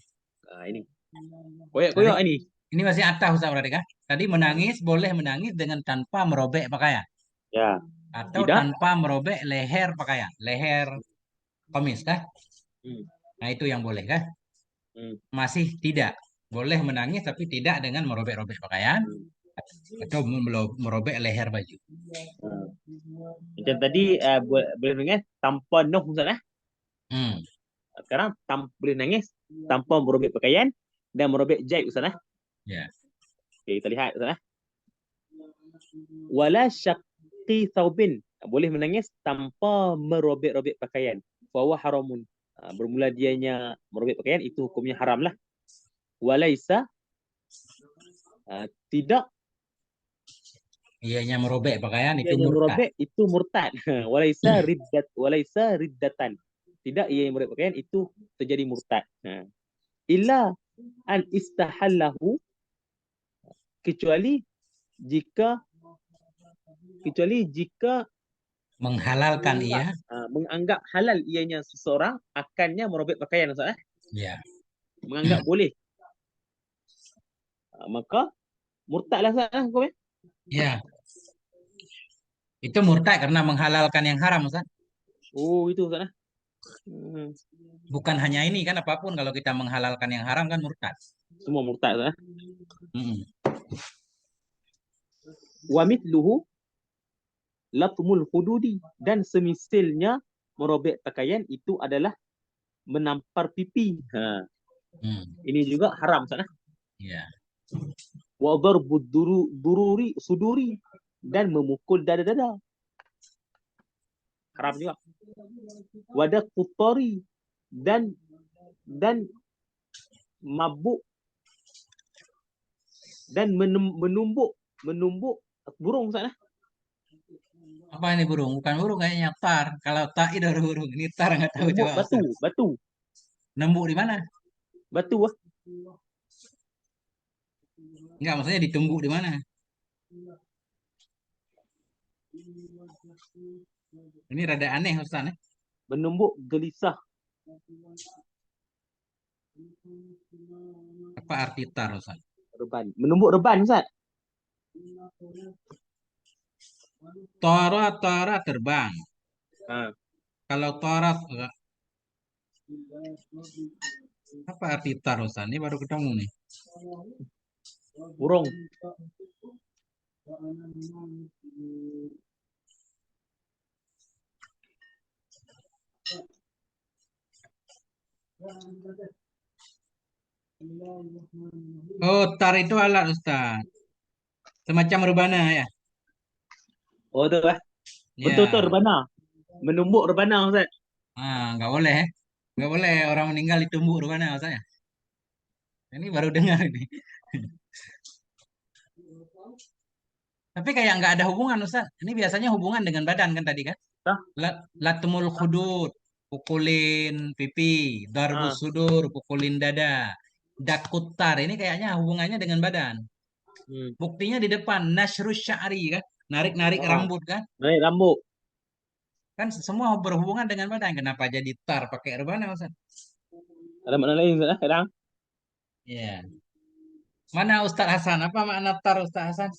Ini Tadi koyak-koyak ini. ini masih atah Ustaz berarti kan? Tadi menangis boleh menangis dengan tanpa merobek pakaian Ya. atau Tidak. tanpa merobek leher pakaian, leher komis kah? Hmm. Nah, itu yang boleh kah? Hmm. Masih tidak. Boleh menangis tapi tidak dengan merobek-robek pakaian Hmm. atau merobek leher baju. Hmm. Macam tadi boleh nangis tanpa noh Ustaz. Hmm. Sekarang boleh nangis tanpa merobek pakaian dan merobek jaib Ustaz. Ya. Okay, kita lihat Ustaz. Wala syaqqi thawbin, boleh menangis tanpa merobek-robek pakaian. Fa huwa haramun. Bermula dianya merobek pakaian itu hukumnya haram lah. Walaisa, tidak Ianya merobek pakaian itu dianya murtad. merobek itu murtad. Walaisa riddatan. Tidak ia yang merobek pakaian itu terjadi murtad. Illa an istahallahu, kecuali jika jika Menghalalkan menganggap ia. menganggap halal ianya seseorang akannya merobek pakaian Ustaz. Ya. Menganggap boleh, maka murtadlah Ustaz hukumnya. Ya. Itu murtad karena menghalalkan yang haram Ustaz. Oh itu Ustaz. Hmm. Bukan hanya ini kan apapun kalau kita menghalalkan yang haram kan murtad. Semua murtad Ustaz. Hmm. Wa mithluhu latmul hududi, dan semisalnya merobek pakaian itu adalah menampar pipi. Hmm. Ini juga haram Ustaz. Ya. Wa darbud dururi suduri, dan memukul dada-dada. Haram juga. Wadah kutori, dan mabuk, dan menumbuk burung sana. Apa ini burung? Bukan burung kayaknya tar. Kalau tak itu baru burung. Ini tar nggak tahu Menumbuk coba batu, Ustaz. Nembuk di mana? batu Enggak, maksudnya ditumbuk di mana? Ini rada aneh Ustaz. menumbuk gelisah. Apa arti tar Ustaz? Reban, menumbuk reban Ustaz. Tora, tora terbang. Ha. Kalau tora enggak. Apa arti tar Ustaz? Ini baru ketemu nih. Burung. Oh, tar itu alat Ustaz. Semacam rebana ya. Oh tu lah. Betul tu Ya. rebana. Menumbuk rebana Ustaz. Ah, nggak boleh. Nggak boleh orang meninggal ditumbuk rebana Ustaz ya. Ini baru dengar ini. Tapi kayak nggak ada hubungan Ustaz. Ini biasanya hubungan dengan badan kan tadi kan? Tah? Latumul khudud, pukulin pipi, darbus Ha. sudur, pukulin dada, dakutar. Ini kayaknya hubungannya dengan badan. Hmm. Buktinya di depan, nasrus sya'ri kan? Narik-narik Ha. rambut kan? Naik rambut. Kan semua berhubungan dengan badan. Kenapa jadi tar pakai rebana Ustaz? Ada makna lain Ustaz kadang. Ya. Mana Ustaz Hasan? Apa makna tar Ustaz Hasan?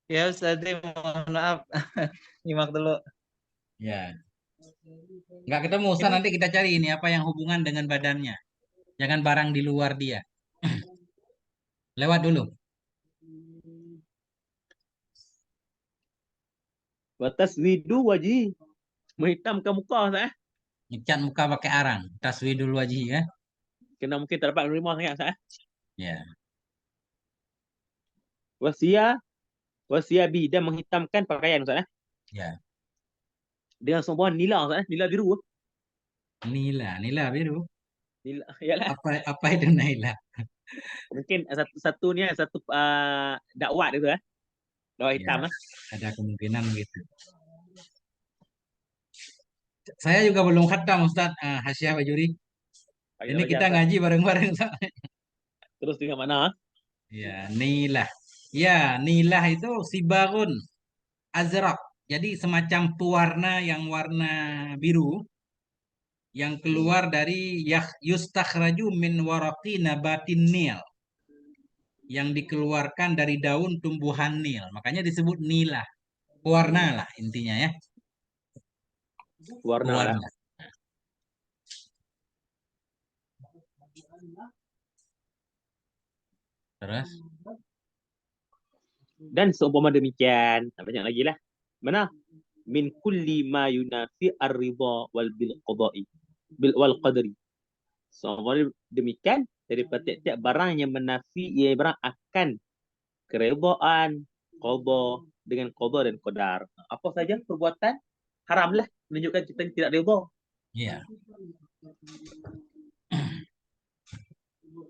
Ya Ustaz, mohon maaf. Nyimak dulu. Ya. Nggak ketemu Ustaz, nanti kita cari ini apa yang hubungan dengan badannya. Jangan barang di luar dia. Lewat dulu. Batas widu wajib. Menghitamkan muka Ustaz. Ngecat muka pakai arang. Taswidul wajhi ya. Kena mungkin tak dapat menerima sangat Ustaz. Ya. Wasia bi, dan menghitamkan pakaian Ustaz. Ya. Dengan sebuah nila Ustaz. Nila biru. Nila biru. Nila, yalah. Apa itu Naila? Mungkin satu ni satu dakwat itu dakwat Ya, hitam ada kemungkinan gitu. Saya juga belum khatam Ustaz Hasyiah Bajuri. Ini kita ngaji bareng-bareng Ustaz. Terus dengan mana? Ya, nilah. Ya, nilah itu sibarun azraq. Jadi semacam pewarna yang warna biru yang keluar dari yustakhraju min waraqi nabatin nil, yang dikeluarkan dari daun tumbuhan nil. Makanya disebut nilah. Pewarna lah intinya ya. Warna lah. Pewarna. Terus? Dan seumpama demikian, banyak lagi lah. Mana? Min kulli ma yunafi ar-ridha wal bil qada'i wal qadri. Seumpama demikian, daripada tiap-tiap barang yang menafi, ia barang akan keredaan, qada dengan qada dan qadar. Apa saja perbuatan haramlah, menunjukkan kita tidak redha. Iya.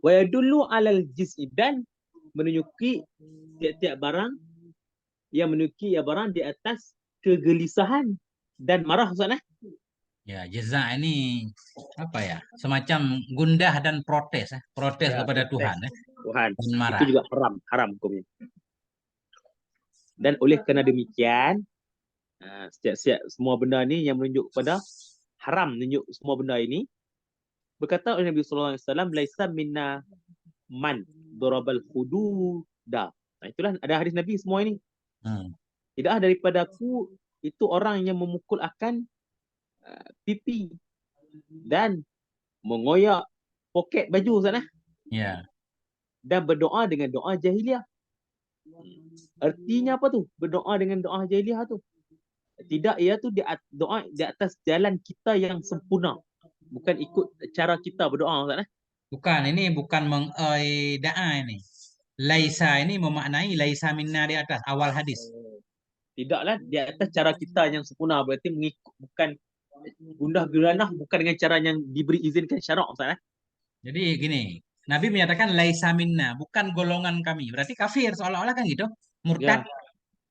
Wa yadullu alal jiz'i, dan menunjuki tiap-tiap barang yang menunjuki barang di atas kegelisahan dan marah Ustaz. Ya, jaza ini apa ya? Semacam gundah dan protes, protes Ya, kepada protes Tuhan, Tuhan. dan Itu marah. juga haram hukumnya. Dan oleh kerana demikian, setiap semua benda ni yang menunjuk kepada haram, menunjuk semua benda ini, berkata oleh Nabi sallallahu alaihi wasallam, laisa minna man darabal hududa. Itulah ada hadis Nabi semua ini. Tidaklah daripada aku itu orang yang memukul akan pipi dan mengoyak poket baju sana. Ya. Dan berdoa dengan doa jahiliah. Artinya apa tu? Berdoa dengan doa jahiliah tu. Tidak, ia tu doa di atas jalan kita yang sempurna. Bukan ikut cara kita berdoa Ustaz. Bukan, ini bukan mengda'a ini. Laisa ini memaknai laisa minna di atas awal hadis. Tidaklah di atas cara kita yang sempurna, berarti mengikut, bukan gundah geranah, bukan dengan cara yang diberi izinkan syarak Ustaz. Jadi gini, Nabi menyatakan laisa minna, bukan golongan kami. Berarti kafir seolah-olah kan gitu, murtad.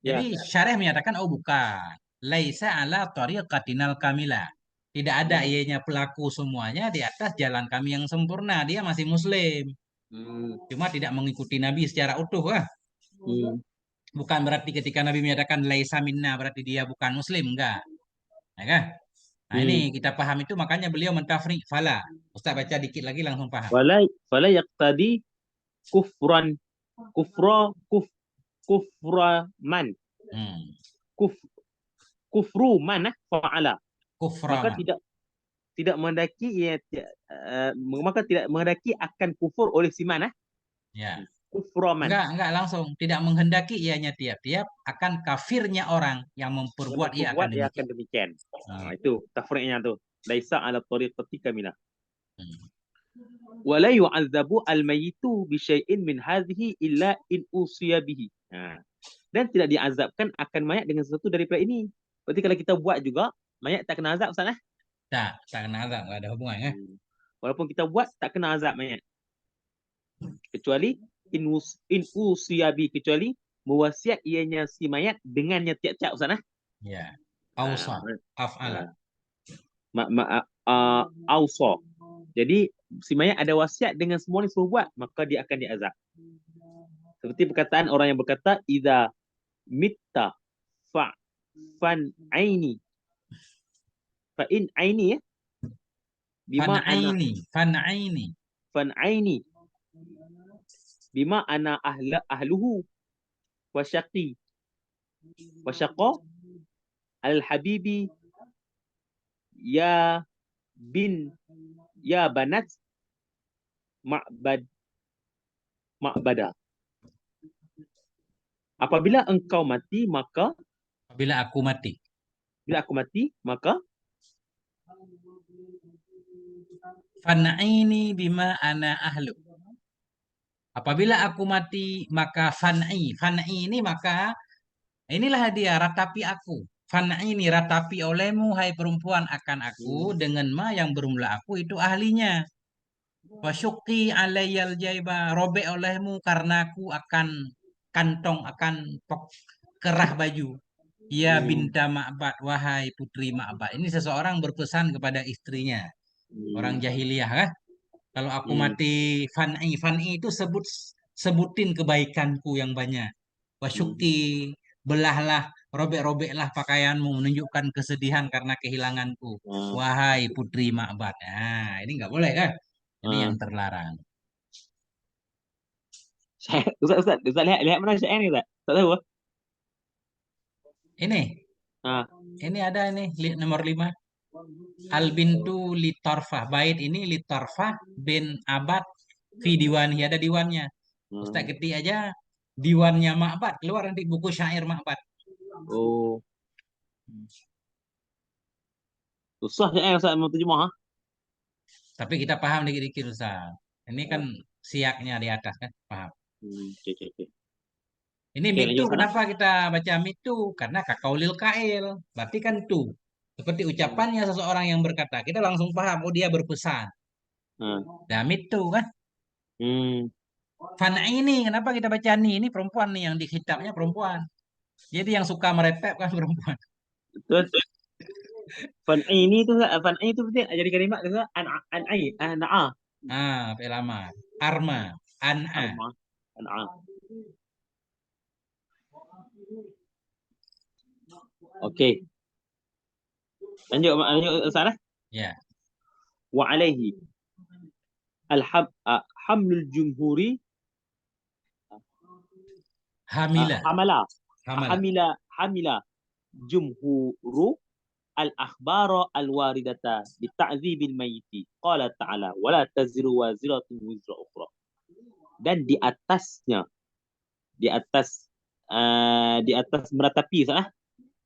Ya. Jadi syarih menyatakan oh bukan. Laisa ala tariqatinal kamila. Tidak ada ianya pelaku semuanya di atas jalan kami yang sempurna. Dia masih muslim. Cuma tidak mengikuti Nabi secara utuh kan. Bukan berarti ketika Nabi menyatakan laisa minna berarti dia bukan muslim, enggak. Ya kan? Nah, ini kita paham itu, makanya beliau mentafriq fala. Ustaz baca dikit lagi langsung paham. Fala yaqtadi kufra man. Kufru man fa'ala. Maka tidak menghendaki maka tidak menghendaki akan kufur oleh si man. Ya. Kuframan. Enggak langsung. Tidak menghendaki ianya tiap-tiap akan kafirnya orang yang memperbuat ia akan demikian. Itu tafriqnya tu. Laisa ala tariqati kamilah. Wala yu'adzabu al-mayyitu bi syai'in min hadhihi illa in usiya bihi. Dan tidak diazabkan akan mayat dengan sesuatu daripada ini. Berarti kalau kita buat juga, mayat tak kena azab Ustaz. Tak kena azab, enggak ada hubungan ya. Walaupun kita buat, tak kena azab mayat. Kecuali in usiyabi, kecuali mewasiat ianya si mayat dengannya tiap-tiap Ustaz. Ya. Ausa, af'ala. Ausa. Jadi si mayat ada wasiat dengan semua ni suruh buat, maka dia akan diazab. Seperti perkataan orang yang berkata idza mitta fan aini. Fa in aini ya. Fan aini. Fan aini. bima ana ahluhu wa syaqi wa syaqa al habibi ya banat ma'bada. Apabila engkau mati, maka Apabila aku mati. bila aku mati, maka Fan'ini bima ana ahlu. Apabila aku mati, maka fan'i. Fan'i ini maka inilah dia, ratapi aku. Fan'i ini ratapi olehmu, hai perempuan, akan aku dengan ma yang bermula aku itu ahlinya. Wasyuqi alayyal jaiba, robek olehmu karena aku akan kantong, akan kerah baju. Ya binta Ma'bad, wahai putri Ma'bad. Ini seseorang berpesan kepada istrinya. Orang jahiliyah kan? Kalau aku mati fan'i, fan'i itu sebutin kebaikanku yang banyak. Wasyuki, belahlah, robek-robeklah pakaianmu, menunjukkan kesedihan karena kehilanganku. Wahai putri Ma'bad. Nah, ini nggak boleh kan? Ini yang terlarang. Ustaz lihat mana syair ni Ustaz? Tak tahu. Ini, Ha. ini ada ini nomor 5. Al bintu litarfah. Bait ini litarfah bin Abad fi diwani, ada diwannya. Ustaz ketik aja diwannya Ma'bad, keluar nanti buku syair Ma'bad. Oh. Susah syair Ustaz mau terjemah. Tapi kita paham dikit-dikit Ustaz. Ini kan siaknya di atas kan, paham. Okay. Ini Oke, mitu, lanjut sana. kenapa kita baca mitu? Karena kakaulil kail. Berarti kan tu. Seperti ucapannya seseorang yang berkata, kita langsung paham, oh dia berpesan. Nah, mitu kan. Fana ini, kenapa kita baca ni? Ini perempuan nih, yang di kitabnya perempuan. Jadi yang suka merepek kan perempuan. Betul. Fan'i itu penting jadi kalimat tu an'i an'a. Pelama. Arma. An'a. Arma. An'a. Okey. Lanjut sana. Ya. Wa alaihi hamlul jumhuri Hamila. hamila jumhuru al-akhbara al-waridata bi ta'dzibil mayyiti. Qala ta'ala wala taziru waziratun wizra ukhra. Dan di atas meratapi salah.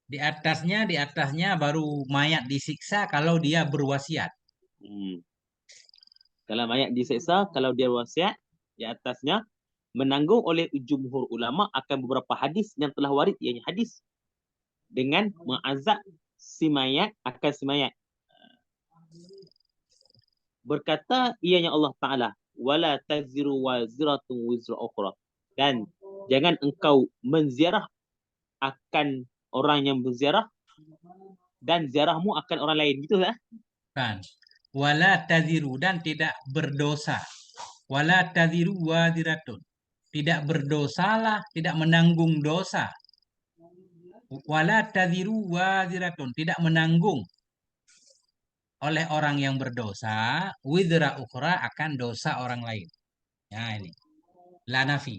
Di atasnya baru mayat disiksa kalau dia berwasiat. Kalau mayat disiksa kalau dia berwasiat, di atasnya menanggung oleh jumhur ulama akan beberapa hadis yang telah warid, iaitu hadis dengan mengazab si mayat akan si mayat. Berkata ianya Allah Ta'ala, wala taziru waziratun wizra ukhra. Dan jangan engkau menziarah akan orang yang berziarah dan ziarahmu akan orang lain. Gitu tak? Kan. Wala taziru, dan tidak berdosa. Wala taziru waziratun. Tidak berdosalah, tidak menanggung dosa. Wala taziru waziratun, tidak menanggung oleh orang yang berdosa wizra ukhra, akan dosa orang lain. Nah ini la nafi.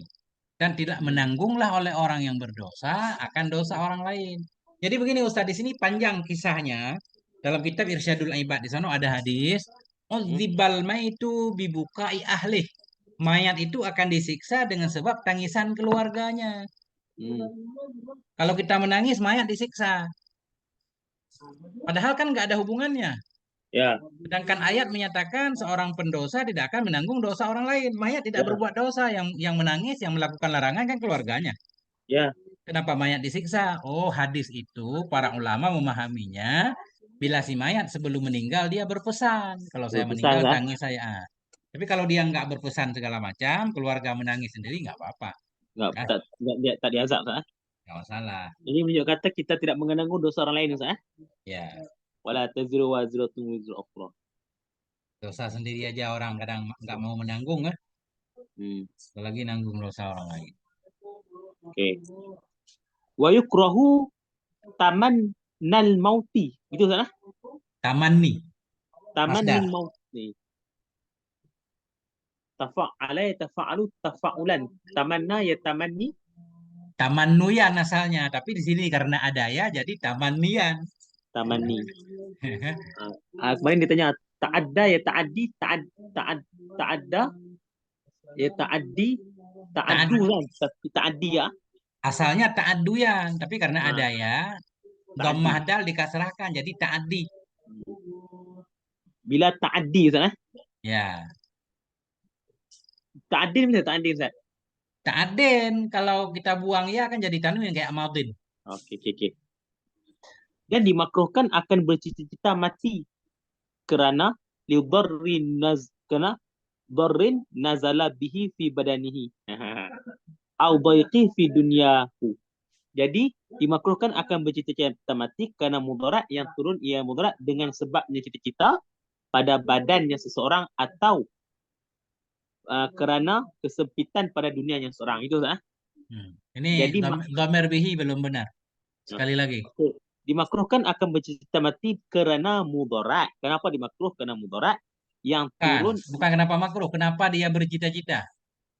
Dan tidak menanggunglah oleh orang yang berdosa akan dosa orang lain. Jadi begini Ustaz, di sini panjang kisahnya dalam kitab Irsyadul Ibad. Di sana ada hadis, udzibal maitu bibukai ahlih. Mayat itu akan disiksa dengan sebab tangisan keluarganya. Kalau kita menangis, mayat disiksa. Padahal kan nggak ada hubungannya. Ya. Sedangkan ayat menyatakan seorang pendosa tidak akan menanggung dosa orang lain. Mayat tidak berbuat dosa, yang menangis, yang melakukan larangan kan keluarganya. Ya. Kenapa mayat disiksa? Oh, hadis itu para ulama memahaminya bila si mayat sebelum meninggal dia berpesan, kalau saya meninggal tangis saya. Tapi kalau dia nggak berpesan segala macam, keluarga menangis sendiri nggak apa-apa. Tak diazab tak? Nggak masalah. Ini menunjuk kata kita tidak mengenanggung dosa orang lain Ustaz. Ya. Wala taziru waziratun wizra ukhra. Dosa sendiri aja orang kadang nggak mau menanggung kan? Apalagi nanggung dosa orang lain. Oke. Wa yukrahu tamannal mauti. Itu Ustaz? Tamanni. Tamannil mauti. Tafa'ala yatafa'alu tafa'ulan. Tamanna yatamanni. Tamannuyan asalnya, tapi di sini karena ada ya, jadi tamannian. Tamanni. Kemarin ditanya ta'adda ya ta'addi, ta'adda ya ta'addi, ta'addu kan, tapi ta'addi ya. Asalnya ta'adduyan, tapi karena Ah, ada ya, dhammah dal dikasrahkan jadi ta'addi. Bila ta'addi Ustaz eh? Ya, Ta'addi ni ta'addi Ustaz. ta'addin kalau kita buang ya kan jadi tanwin kayak madin. Okey. Dan dimakruhkan akan bercita-cita mati kerana darrin nazala bihi fi badanihi. Au daiqi fi dunyahu. Jadi dimakruhkan akan bercita-cita mati kerana mudarat yang turun ia mudarat dengan sebabnya cita-cita pada badannya seseorang atau kerana kesempitan pada dunianya seseorang. Itu Ustaz. Ini Jadi dhamir bihi belum benar. Sekali lagi. dimakruhkan akan bercita mati kerana mudarat. Kenapa dimakruh? Kerana mudarat yang turun. Bukan kenapa makruh, kenapa dia bercita-cita?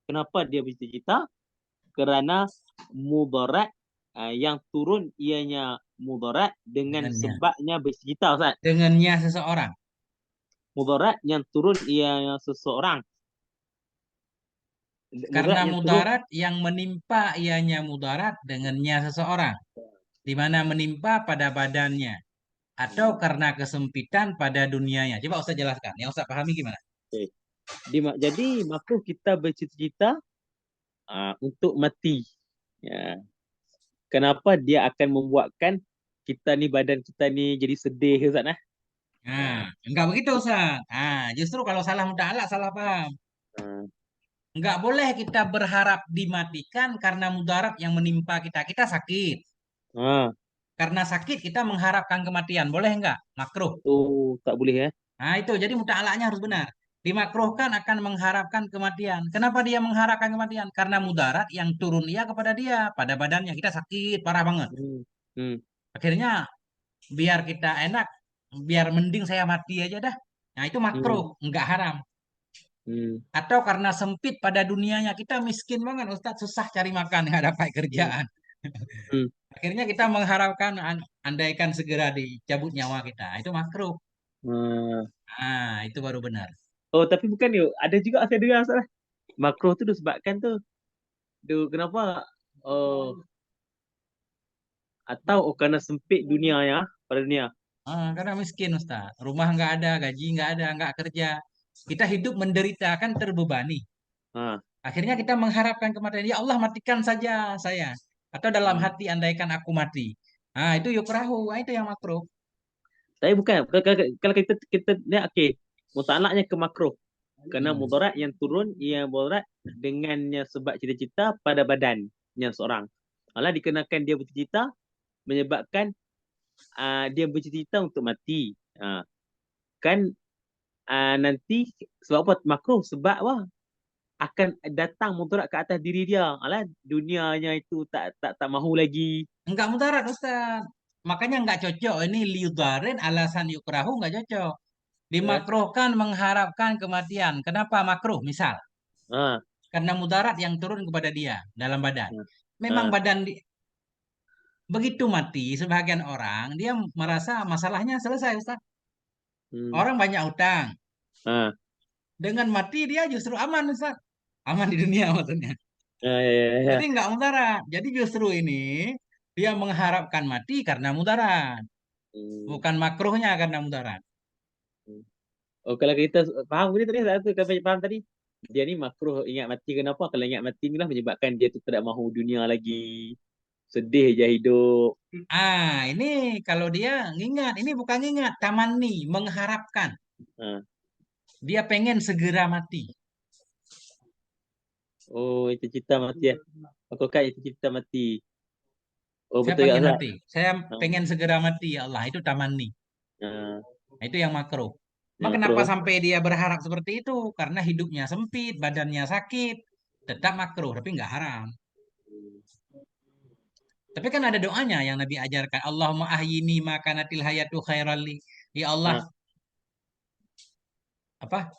Kenapa dia bercita-cita? Kerana mudarat yang turun ianya mudarat dengan sebabnya bercita Ustaz. Dengannya seseorang. Mudarat yang turun ianya seseorang. Karena mudarat yang menimpa ianya mudarat dengannya seseorang. Di mana menimpa pada badannya. Atau karena kesempitan pada dunianya. Coba Ustaz jelaskan. Yang Ustaz pahami gimana? Jadi makruh kita bercita-cita untuk mati. Ya. Kenapa dia akan membuatkan kita ni, badan kita ni jadi sedih Ustaz nah? Enggak begitu Ustaz. Justru kalau salah muta'alaq salah paham. Enggak boleh kita berharap dimatikan karena mudarat yang menimpa kita. Kita sakit. Karena sakit kita mengharapkan kematian. Boleh enggak? Makruh. Tak boleh ya. Itu jadi muta'alaqnya harus benar. Dimakruhkan akan mengharapkan kematian. Kenapa dia mengharapkan kematian? Karena mudarat yang turun ia kepada dia, pada badannya. Kita sakit parah banget. Akhirnya biar kita enak, biar mending saya mati aja dah. Nah itu makruh, enggak haram. Atau karena sempit pada dunianya, kita miskin banget Ustadz, susah cari makan, nggak dapat kerjaan. Akhirnya kita mengharapkan andaikan segera dicabut nyawa kita. Itu makruh. Itu baru benar. Oh, tapi bukan yuk. Ada juga saya dengar salah. Makruh tu disebabkan tu. Kenapa? Atau kerana sempit dunia ya, pada dunia. Karena miskin Ustaz. Rumah nggak ada, gaji nggak ada, nggak kerja. Kita hidup menderita, kan terbebani. Akhirnya kita mengharapkan kematian. Ya Allah matikan saja saya. Atau dalam hati andaikan aku mati. Itu yukrahu. Itu yang makruh. Tapi bukan. Kalau kita lihat, okey. Mutalaknya ke makruh. Kerana mudarat yang turun, ia mudarat dengannya sebab cita-cita pada badannya seorang. Allah dikenakan dia bercita menyebabkan dia bercita untuk mati. Kan nanti sebab apa makruh? Sebab wah akan datang mudarat ke atas diri dia. Alah dunianya itu tak mahu lagi. Enggak mudarat Ustaz. Makanya enggak cocok. Ini liudarin alasan yukrahu enggak cocok. Dimakruhkan mengharapkan kematian. Kenapa makruh? Misal. Karena mudarat yang turun kepada dia dalam badan. Memang badan begitu mati sebagian orang dia merasa masalahnya selesai Ustaz. Orang banyak hutang. Dengan mati dia justru aman Ustaz. Aman di dunia maksudnya. Jadi enggak mudarat. Jadi justru ini dia mengharapkan mati karena mudarat. Bukan makruhnya karena mudarat. Oh, kalau kita faham tadi, kalau faham tadi, dia ni makruh ingat mati. Kenapa? Kalau ingat mati inilah menyebabkan dia tu tidak mahu dunia lagi. Sedih je hidup. Ini kalau dia ngingat, ini bukan ngingat, tamanni, mengharapkan. Dia pengen segera mati. Oh, itu cita mati ya. Aku kan itu cita mati. Oh, Saya betul pengen ya, mati. Saya pengen segera mati ya Allah. Itu tamanni. Itu yang makruh. Maka kenapa sampai dia berharap seperti itu? Karena hidupnya sempit, badannya sakit. Tetap makruh, tapi nggak haram. Tapi kan ada doanya yang Nabi ajarkan. Allahumma ahyini makanatil hayatu khairali. Ya Allah. Apa?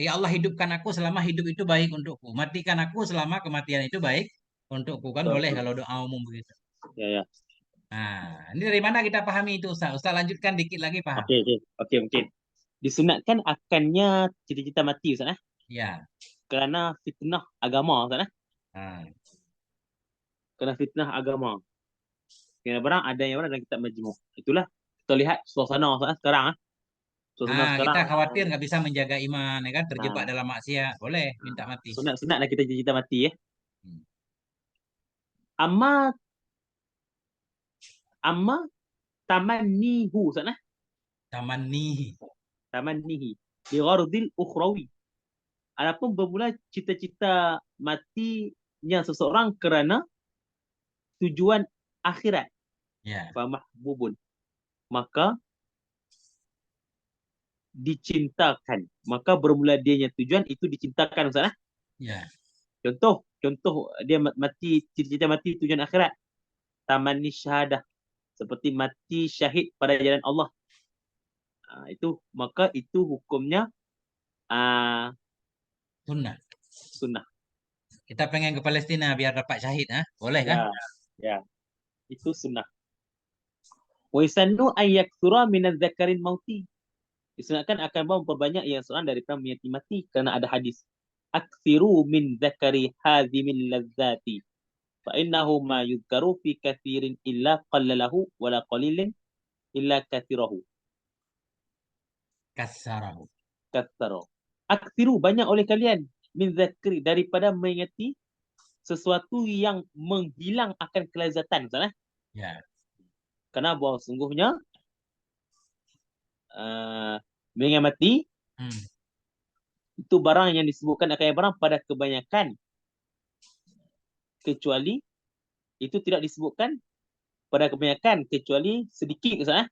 Ya Allah hidupkan aku selama hidup itu baik untukku. Matikan aku selama kematian itu baik untukku. Kan Betul, boleh betul. kalau doa umum begitu. Ya, ya. Nah, ini dari mana kita pahami itu Ustaz? Ustaz lanjutkan dikit lagi paham. Okey, okey. Okey, mungkin. Disunatkan akannya cita-cita mati Ustaz Ya. kerana fitnah agama Ustaz Nah, kerana fitnah agama. Kerana barang ada yang dalam kitab Majmu'. Itulah kita lihat suasana sekarang Suasana sekarang kita khawatir nggak bisa menjaga iman, ya kan? Terjebak nah, dalam maksiat. Boleh minta mati. sunat-sunatlah kita cita-cita mati ya. Hmm. Amma amma tamannihu Ustaz Tamanni. tamannihi li ghardil ukhrawi. Adapun bermula cita-cita matinya seseorang kerana tujuan akhirat, Ya. fa mahbubun, maka dicintakan. Maka bermula dianya tujuan itu dicintakan Ustaz Ya. Contoh dia mati, cita-cita mati tujuan akhirat. Tamanni syahadah, seperti mati syahid pada jalan Allah. Maka itu hukumnya Sunnah. sunnah. Kita pengen ke Palestina biar dapat syahid, boleh kan? Ya, itu sunnah. Wa yusannu an yakthura min adz-dzakarin mauti. Disunatkan akan memperbanyak yang seorang daripada menyati mati kerana ada hadis. Aktsiru min dzakari hazimil ladzati. Fa innahu ma yuzkaru fi kathirin illa qallalahu wa la qalilin illa kathirahu. Kasarahu. Kathara. Aktsiru banyak oleh kalian min dzakri daripada mengingati sesuatu yang menghilang akan kelezatan Ustaz Ya. Kerana bahawa sungguhnya mengingat mati itu barang yang disebutkan akan barang pada kebanyakan, kecuali itu tidak disebutkan pada kebanyakan kecuali sedikit Ustaz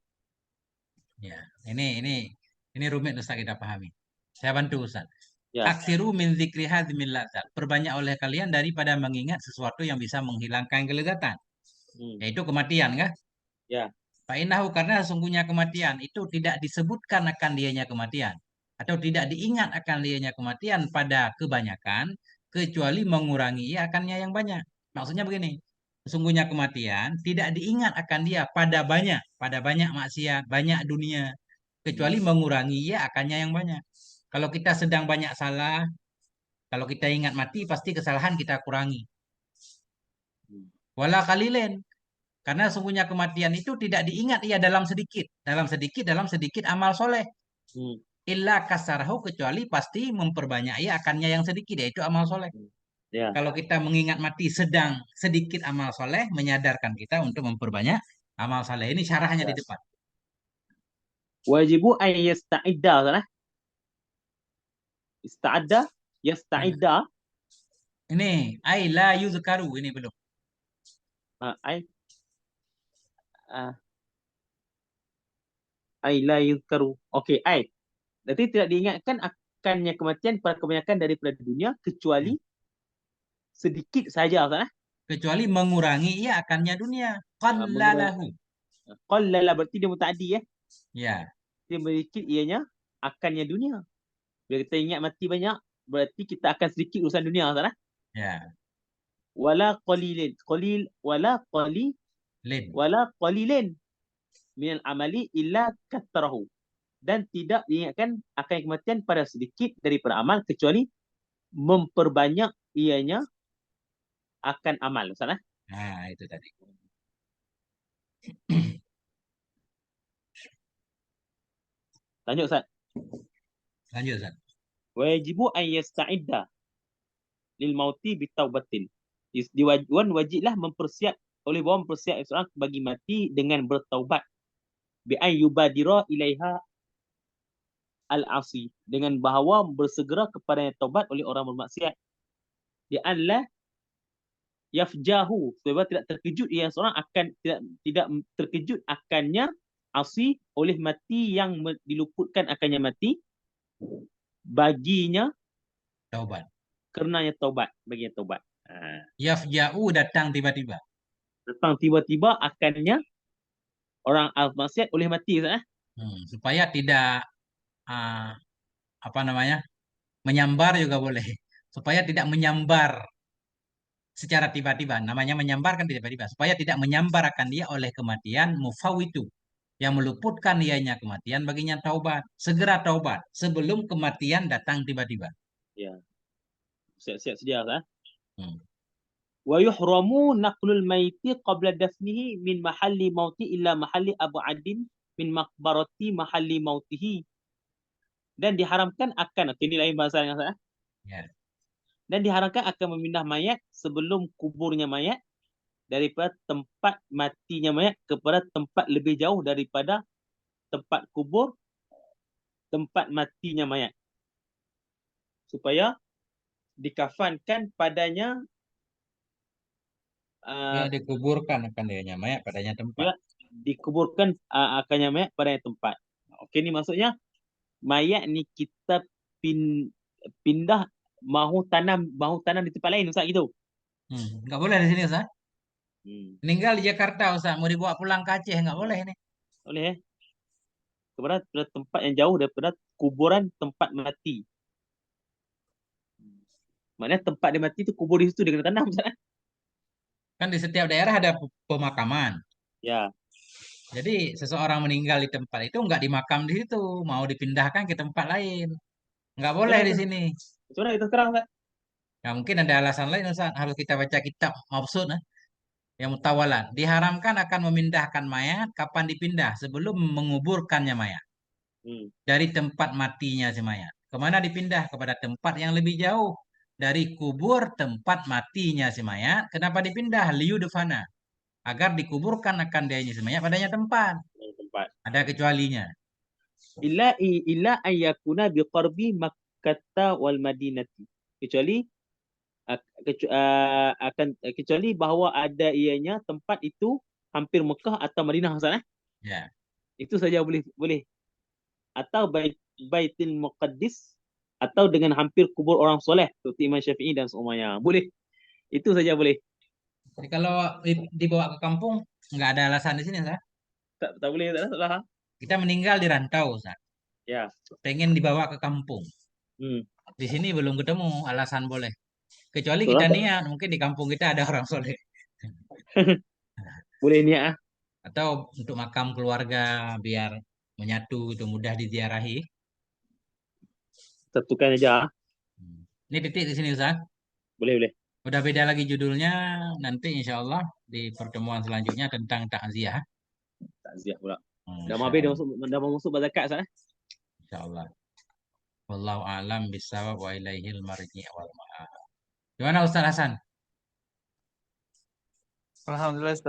Ya. Ini rumit Ustaz kita pahami. Saya bantu Ustaz. Ya. Aksiru min dzikri hadzimil ladzat. Perbanyak oleh kalian daripada mengingat sesuatu yang bisa menghilangkan kelezatan. Yaitu kematian kan? Ya. Fa'innahu karena sesungguhnya kematian itu tidak disebutkan akan dianya kematian atau tidak diingat akan dianya kematian pada kebanyakan kecuali mengurangi ia akannya yang banyak. Maksudnya begini, sesungguhnya kematian tidak diingat akan dia pada banyak maksiat, banyak dunia kecuali mengurangi ia akannya yang banyak. Kalau kita sedang banyak salah, kalau kita ingat mati pasti kesalahan kita kurangi. Wala kalilen. Karena sungguhnya kematian itu tidak diingat ia dalam sedikit amal soleh. Illa kasarahu kecuali pasti memperbanyak ia akannya yang sedikit yaitu amal soleh. Ya. Kalau kita mengingat mati sedang sedikit amal soleh menyadarkan kita untuk memperbanyak amal soleh. Ini syarahnya di depan. Wajibu an yasta'idda Ustaz Ista'adda yasta'idda Ini ay la yuzkaru ini belum. Ai la yuzkaru. Okey, Berarti tidak diingatkan akannya kematian pada kebanyakan daripada dunia kecuali sedikit saja Ustaz Kecuali mengurangi ia akannya dunia. Qallalahu. Qallala berarti dia mutaaddi Ya. Dia sedikit ianya akannya dunia. Bila kita ingat mati banyak, berarti kita akan sedikit urusan dunia Ustaz Ya. Wala qalilin. Wala qalilin minal amali illa katharahu. Dan tidak diingatkan akan kematian pada sedikit daripada amal kecuali memperbanyak ianya akan amal Ustaz Nah, itu tadi. Lanjut Ustaz. Lanjut Ustaz. Wajibu an yasta'idda lil mauti bitaubatin. Wajiblah mempersiap seorang bagi mati dengan bertaubat. Bi an yubadira ilaiha al-asi, dengan bahawa bersegera kepada taubat oleh orang bermaksiat. Di anla yafjahu, sebab tidak terkejut ia seorang akan tidak terkejut akannya asi oleh mati yang diluputkan akannya mati baginya Taubat. karenanya taubat, baginya taubat. Yafja'u datang tiba-tiba. Datang tiba-tiba akannya orang maksiat oleh mati Supaya tidak apa namanya? Menyambar juga boleh. Supaya tidak menyambar secara tiba-tiba. Namanya menyambar kan tiba-tiba. Supaya tidak menyambarkan dia oleh kematian mufawitu. Yang meluputkan ianya kematian baginya taubat. Segera taubat sebelum kematian datang tiba-tiba. Ya. Siap-siap sedia lah. Hmm. Wa yuhramu naqlul maiti qabla dafnihi min mahalli mauti illa mahalli ab'adin min maqbarati mahalli mautihi. Dan diharamkan akan, ini lain bahasa yang saya. Ya. Dan diharamkan akan memindah mayat sebelum kuburnya mayat daripada tempat matinya mayat kepada tempat lebih jauh daripada tempat kubur tempat matinya mayat. Supaya dikafankan padanya Ya, dikuburkan akan dianya mayat padanya tempat. ya, dikuburkan akannya mayat padanya tempat. Okey, ni maksudnya mayat ni kita pindah mahu tanam di tempat lain Ustaz gitu. Nggak boleh di sini Ustaz. Meninggal di Jakarta Ustaz, mau dibawa pulang ke Aceh nggak boleh ini. Boleh kepada tempat yang jauh daripada kuburan tempat mati. Maknanya tempat dia mati tu kubur di situ dia kena tanam Ustaz. Kan di setiap daerah ada pemakaman. Ya. Jadi seseorang meninggal di tempat itu nggak dimakam di situ, mau dipindahkan ke tempat lain. Nggak boleh di sini. Macam mana kita sekarang Ustaz? Ya mungkin ada alasan lain Ustaz, harus kita baca kitab maksud yang mutawalat. Diharamkan akan memindahkan mayat kapan dipindah sebelum menguburkannya mayat. Dari tempat matinya si mayat. Kemana dipindah? Kepada tempat yang lebih jauh dari kubur tempat matinya si mayat. Kenapa dipindah? Liyudfana. Agar dikuburkan akan dia si mayat padanya tempat. Ada kecualinya. Illa ayyakuna biqarbi Makkah wal Madinati. Kecuali bahawa ada ianya tempat itu hampir Mekah atau Madinah Ustaz. Ya. Itu saja boleh. Atau Baitul Muqaddis atau dengan hampir kubur orang soleh seperti Imam Syafi'i dan seumpamanya. Boleh. Itu saja boleh. Jadi kalau dibawa ke kampung nggak ada alasan di sini Ustaz. Tak boleh tak salah. Kita meninggal di rantau Ustaz. Ya. Pengen dibawa ke kampung. Di sini belum ketemu alasan boleh. Kecuali kita niat, mungkin di kampung kita ada orang soleh. Boleh niat. Atau untuk makam keluarga biar menyatu itu mudah diziarahi. Satukan aja. Ini titik di sini Ustaz. Boleh. Udah beda lagi judulnya, nanti insya Allah di pertemuan selanjutnya tentang takziah. Takziah pula. Dah mau masuk zakat Ustaz. Insya Allah. Wallahu a'lam bishawab wa ilaihil marji' wal ma'ab. Gimana Ustaz Hasan? Alhamdulillah.